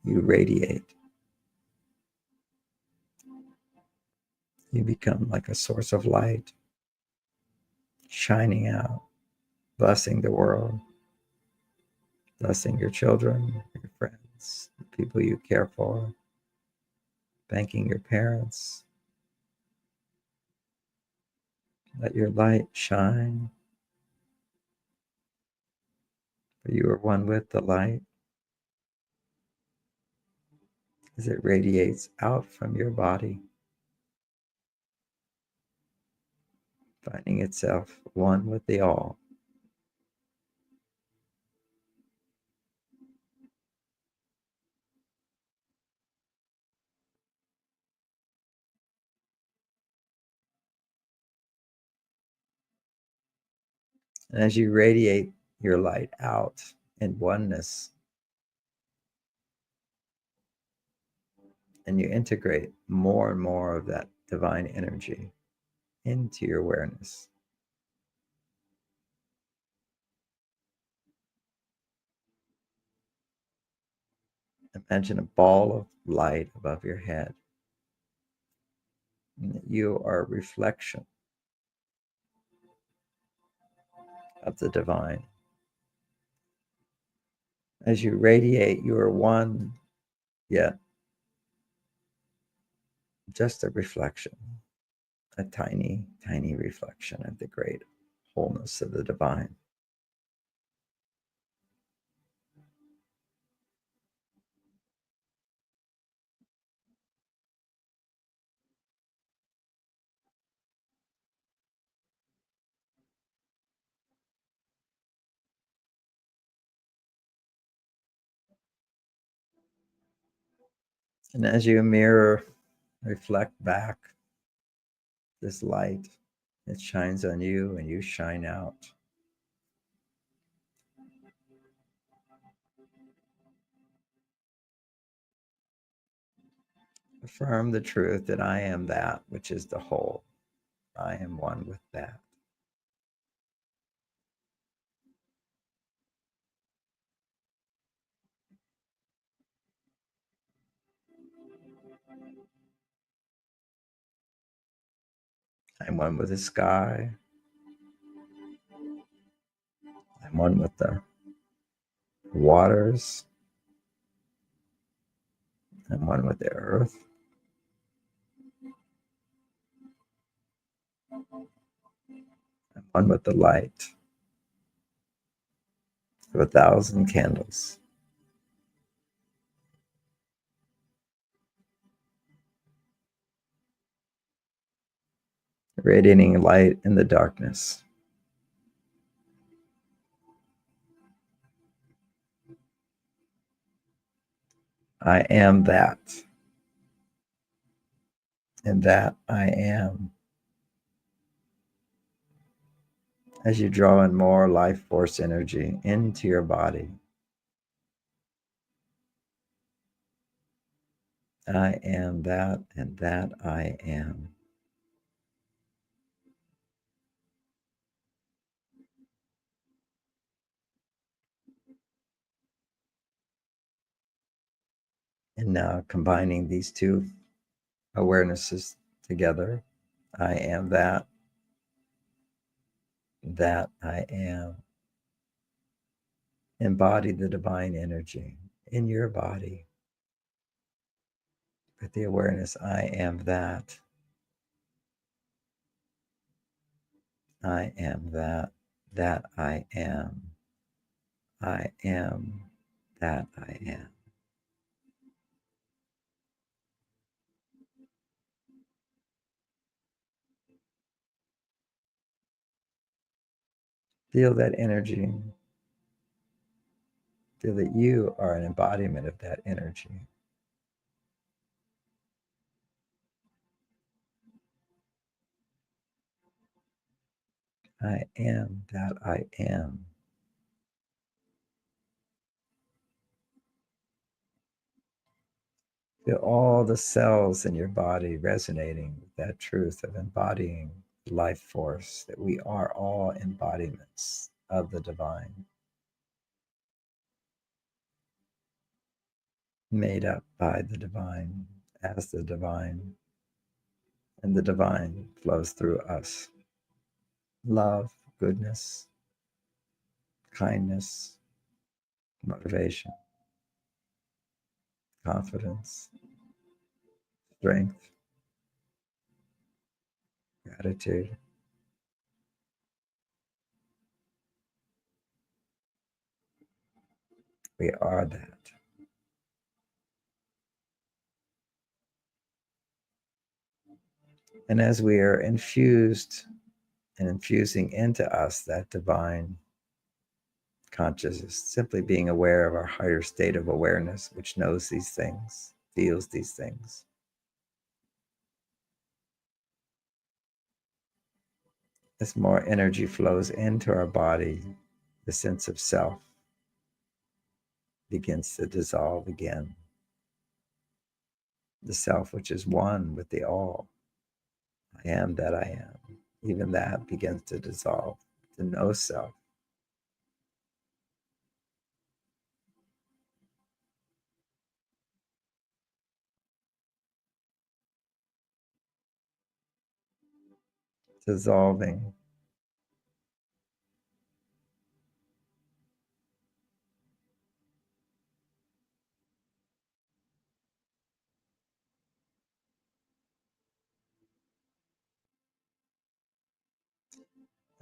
you radiate, you become like a source of light, shining out, blessing the world, blessing your children, your friends, the people you care for, thanking your parents. Let your light shine, for you are one with the light as it radiates out from your body, finding itself one with the all. And as you radiate your light out in oneness, and you integrate more and more of that divine energy into your awareness, imagine a ball of light above your head, and that you are a reflection of the divine. As you radiate, you are one, yet just a reflection, a tiny, tiny reflection of the great wholeness of the divine. And as you mirror, reflect back this light, it shines on you and you shine out. Affirm the truth that I am that which is the whole. I am one with that. I'm one with the sky. I'm one with the waters. I'm one with the earth. I'm one with the light of 1,000 candles. radiating light in the darkness. I am that, and that I am. As you draw in more life force energy into your body, I am that, and that I am. And now combining these two awarenesses together, I am that, that I am. Embody the divine energy in your body with the awareness, I am that, I am that, that I am that I am. Feel that energy. Feel that you are an embodiment of that energy. I am that I am. Feel all the cells in your body resonating with that truth of embodying life force, that we are all embodiments of the divine, made up by the divine, as the divine, and the divine flows through us. Love, goodness, kindness, motivation, confidence, strength, gratitude. We are that. And as we are infused and infusing into us that divine consciousness, simply being aware of our higher state of awareness, which knows these things, feels these things. As more energy flows into our body, the sense of self begins to dissolve again. The self, which is one with the all. I am that I am. Even that begins to dissolve, to no self. Dissolving.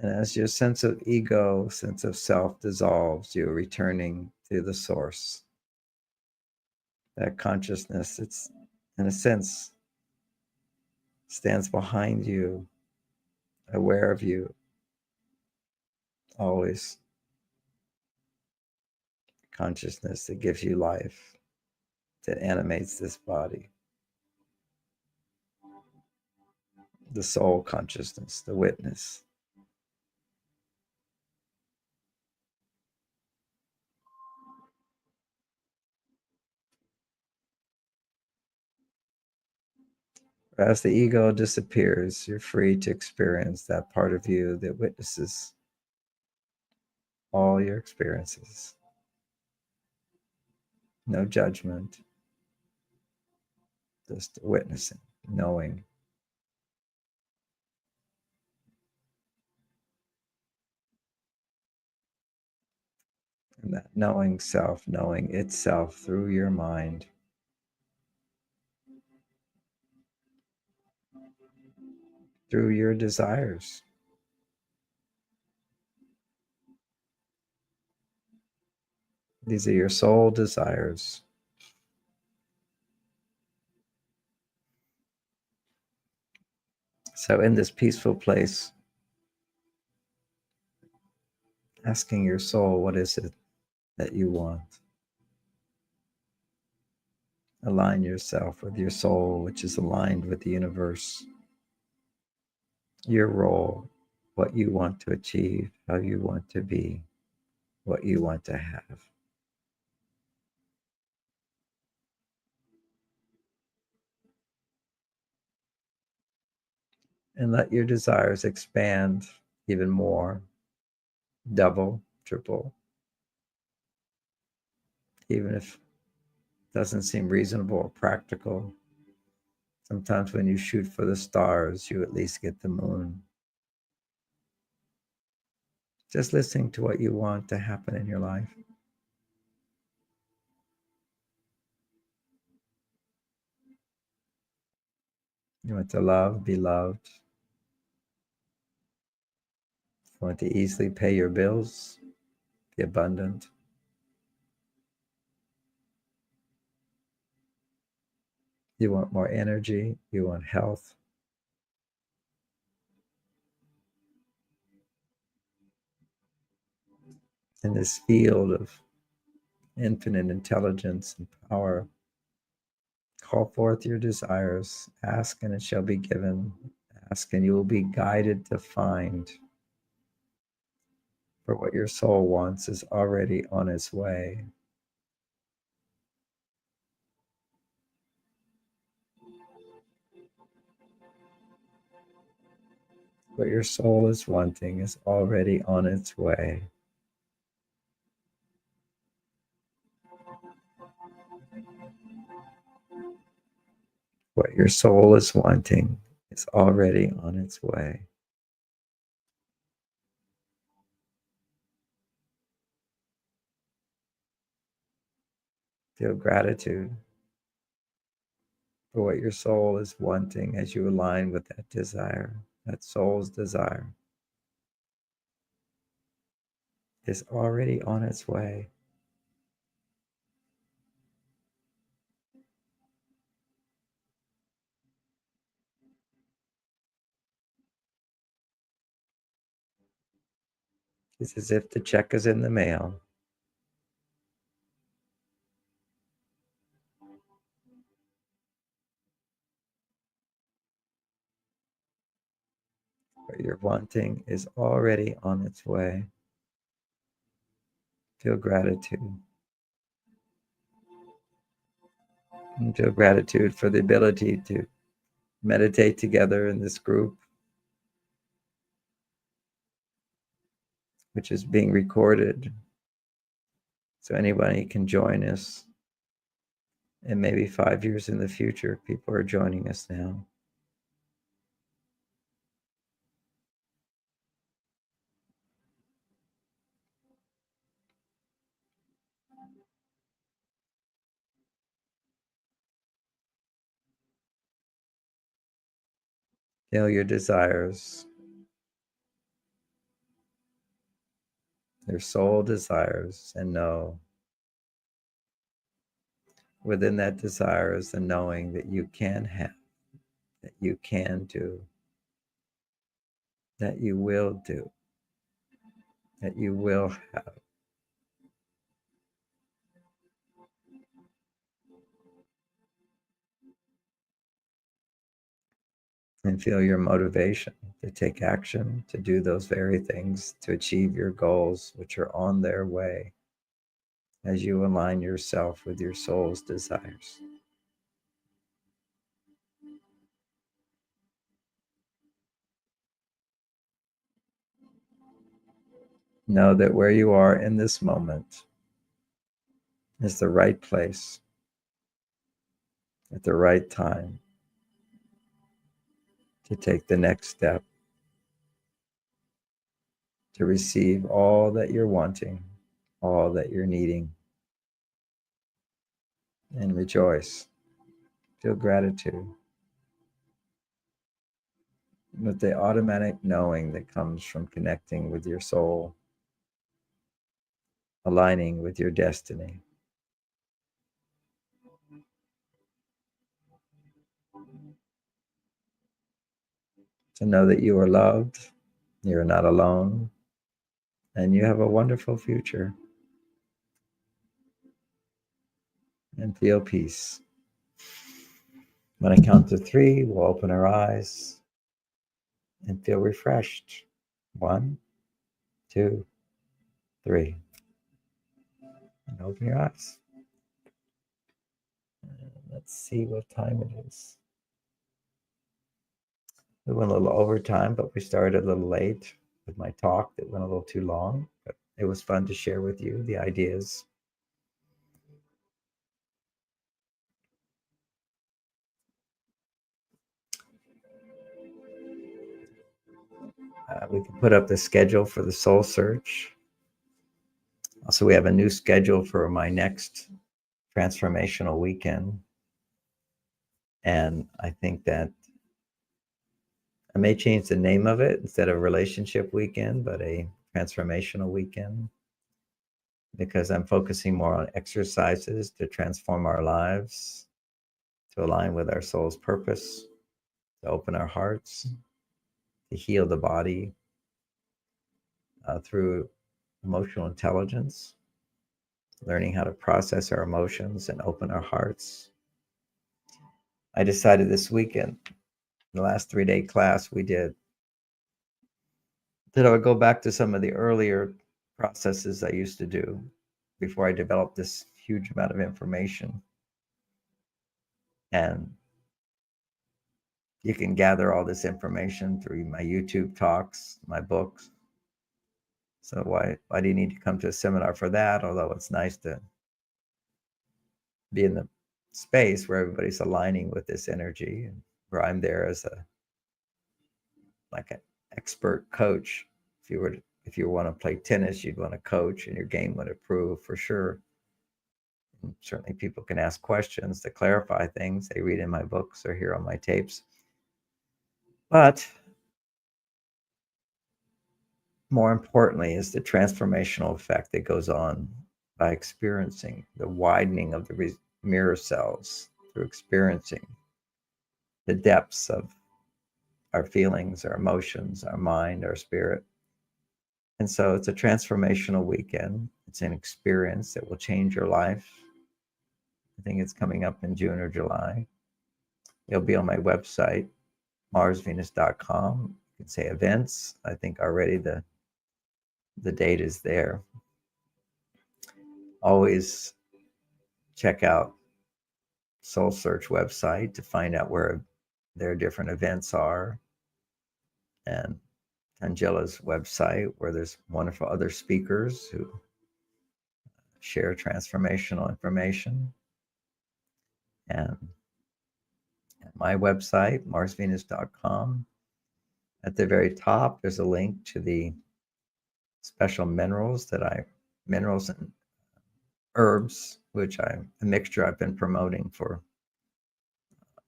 And as your sense of ego, sense of self dissolves, you're returning to the source. That consciousness, it's in a sense stands behind you, aware of you, always. Consciousness that gives you life, that animates this body. The soul consciousness, the witness. As the ego disappears, you're free to experience that part of you that witnesses all your experiences. No judgment, just witnessing, knowing. And that knowing self, knowing itself through your mind, through your desires. These are your soul desires. So in this peaceful place, asking your soul, what is it that you want? Align yourself with your soul, which is aligned with the universe, your role, what you want to achieve, how you want to be, what you want to have. And let your desires expand even more, double, triple, even if it doesn't seem reasonable or practical. Sometimes when you shoot for the stars, you at least get the moon. Just listening to what you want to happen in your life. You want to love, be loved. You want to easily pay your bills, be abundant. You want more energy. You want health. In this field of infinite intelligence and power, call forth your desires. Ask and it shall be given. Ask and you will be guided to find. For what your soul wants is already on its way. What your soul is wanting is already on its way. What your soul is wanting is already on its way. Feel gratitude for what your soul is wanting as you align with that desire, that soul's desire is already on its way. It's as if the check is in the mail. What you're wanting is already on its way. Feel gratitude. And feel gratitude for the ability to meditate together in this group, which is being recorded. So anybody can join us. And maybe 5 years in the future, people are joining us now. Feel your desires, your soul desires, and know within that desire is the knowing that you can have, that you can do, that you will do, that you will have. And feel your motivation to take action, to do those very things, to achieve your goals, which are on their way as you align yourself with your soul's desires. Know that where you are in this moment is the right place at the right time to take the next step, to receive all that you're wanting, all that you're needing, and rejoice. Feel gratitude with the automatic knowing that comes from connecting with your soul, aligning with your destiny. to know that you are loved, you're not alone, and you have a wonderful future. And feel peace. When I count to 3, we'll open our eyes and feel refreshed. 1, 2, 3. And open your eyes. And let's see what time it is. We went a little overtime, but we started a little late with my talk that went a little too long. But it was fun to share with you the ideas. We can put up the schedule for the Soul Search. Also, we have a new schedule for my next transformational weekend. And I think that I may change the name of it instead of relationship weekend, but a transformational weekend, because I'm focusing more on exercises to transform our lives, to align with our soul's purpose, to open our hearts, to heal the body through emotional intelligence, learning how to process our emotions and open our hearts. I decided this weekend, the last 3-day class we did, that I would go back to some of the earlier processes I used to do before I developed this huge amount of information. And you can gather all this information through my YouTube talks, my books. So why do you need to come to a seminar for that? Although it's nice to be in the space where everybody's aligning with this energy, and where I'm there as like an expert coach. If you want to play tennis, you'd want to coach, and your game would improve for sure. And certainly, people can ask questions to clarify things they read in my books or hear on my tapes. But more importantly is the transformational effect that goes on by experiencing the widening of the mirror cells, through experiencing the depths of our feelings, our emotions, our mind, our spirit. And so it's a transformational weekend. It's an experience that will change your life. I think it's coming up in June or July. It'll be on my website, marsvenus.com. You can say events. I think already the date is there. Always check out SoulSearch website to find out where their different events are, and Angela's website, where there's wonderful other speakers who share transformational information. And at my website, marsvenus.com, at the very top, there's a link to the special minerals and herbs, which a mixture I've been promoting for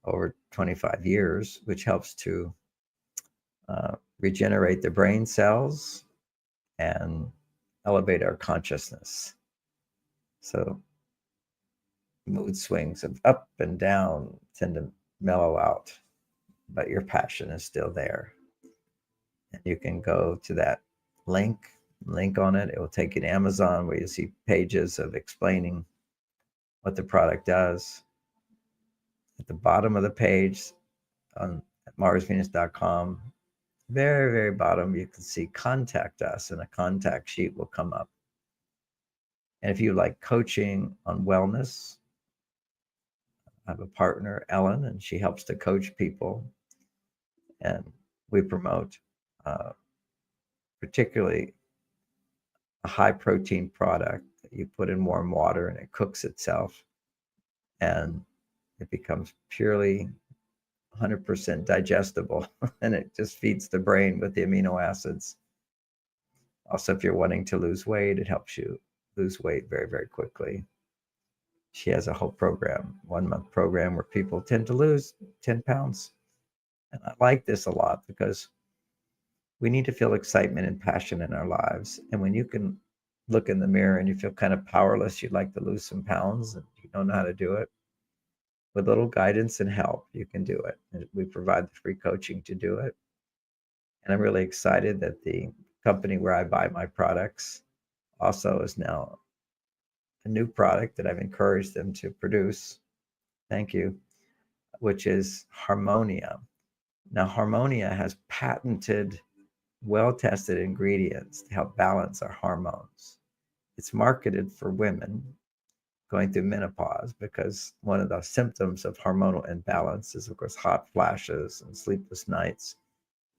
over 25 years, which helps to regenerate the brain cells and elevate our consciousness. So mood swings of up and down tend to mellow out, but your passion is still there. And you can go to that link on it. It will take you to Amazon, where you see pages of explaining what the product does. At the bottom of the page on marsvenus.com, very, very bottom, you can see contact us, and a contact sheet will come up. And if you like coaching on wellness, I have a partner, Ellen, and she helps to coach people. And we promote particularly a high protein product that you put in warm water and it cooks itself. And it becomes purely 100% digestible, and it just feeds the brain with the amino acids. Also, if you're wanting to lose weight, it helps you lose weight very, very quickly. She has a whole program, 1-month program, where people tend to lose 10 pounds. And I like this a lot, because we need to feel excitement and passion in our lives. And when you can look in the mirror and you feel kind of powerless, you'd like to lose some pounds and you don't know how to do it, with little guidance and help, you can do it. And we provide the free coaching to do it. And I'm really excited that the company where I buy my products also is now a new product that I've encouraged them to produce. Thank you. Which is Harmonia. Now, Harmonia has patented, well-tested ingredients to help balance our hormones. It's marketed for women going through menopause because one of the symptoms of hormonal imbalance is, of course, hot flashes and sleepless nights.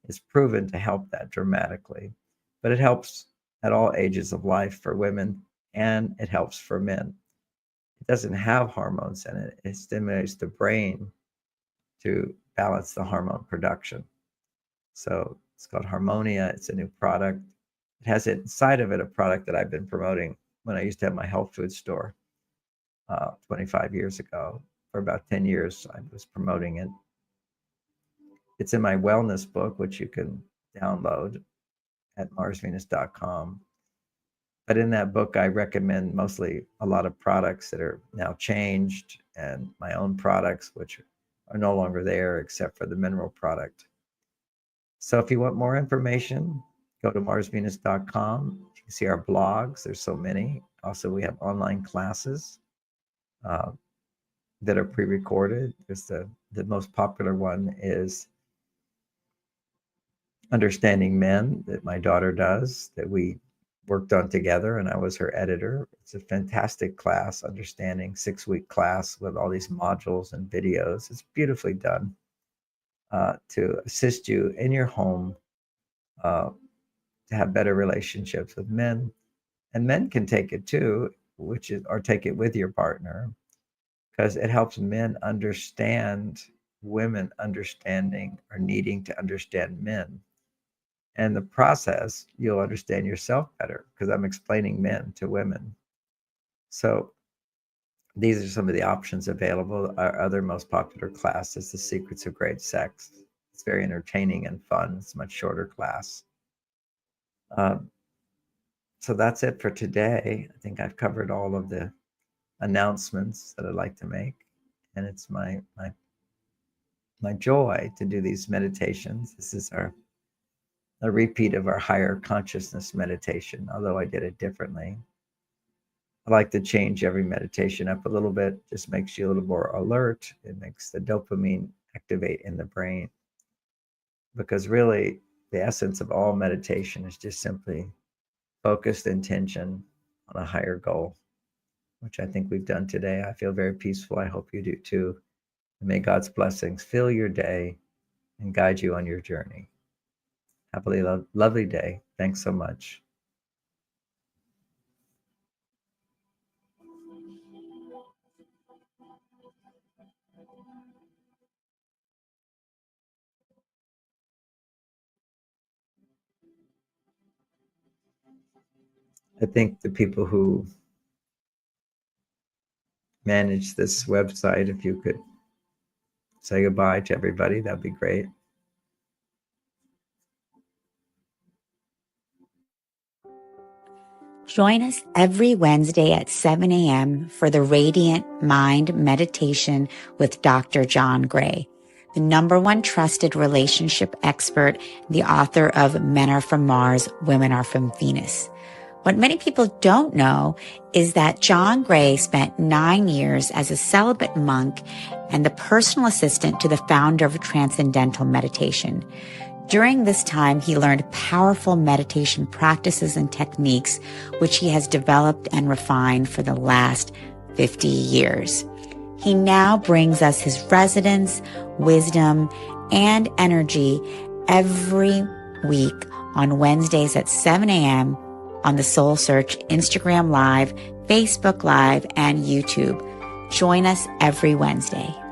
It's proven to help that dramatically, but it helps at all ages of life for women, and it helps for men. It doesn't have hormones in it. It stimulates the brain to balance the hormone production. So it's called Harmonia. It's a new product. It has inside of it a product that I've been promoting when I used to have my health food store 25 years ago. For about 10 years, I was promoting it. It's in my wellness book, which you can download at marsvenus.com. But in that book, I recommend mostly a lot of products that are now changed and my own products, which are no longer there except for the mineral product. So if you want more information, go to marsvenus.com. You can see our blogs. There's so many. Also, we have online classes that are pre-recorded. There's the most popular one is Understanding Men that my daughter does, that we worked on together, and I was her editor. It's a fantastic class, Understanding, 6-week class with all these modules and videos. It's beautifully done to assist you in your home to have better relationships with men. And men can take it too, or take it with your partner, because it helps men understand women understanding or needing to understand men. And the process, you'll understand yourself better because I'm explaining men to women. So these are some of the options available. Our other most popular class is The Secrets of Great Sex. It's very entertaining and fun. It's a much shorter class. So that's it for today. I think I've covered all of the announcements that I'd like to make. And it's my joy to do these meditations. This is a repeat of our higher consciousness meditation, although I did it differently. I like to change every meditation up a little bit, just makes you a little more alert. It makes the dopamine activate in the brain. Because really, the essence of all meditation is just simply focused intention on a higher goal, which I think we've done today. I feel very peaceful. I hope you do too. And may God's blessings fill your day and guide you on your journey. Have a lovely day. Thanks so much. I think the people who manage this website, if you could say goodbye to everybody, that'd be great. Join us every Wednesday at 7 a.m. for the Radiant Mind Meditation with Dr. John Gray, the #1 trusted relationship expert, the author of Men Are From Mars, Women Are From Venus. What many people don't know is that John Gray spent 9 years as a celibate monk and the personal assistant to the founder of Transcendental Meditation. During this time, he learned powerful meditation practices and techniques, which he has developed and refined for the last 50 years. He now brings us his resonance, wisdom, and energy every week on Wednesdays at 7 a.m. on the SoulSearch Instagram Live, Facebook Live, and YouTube. Join us every Wednesday.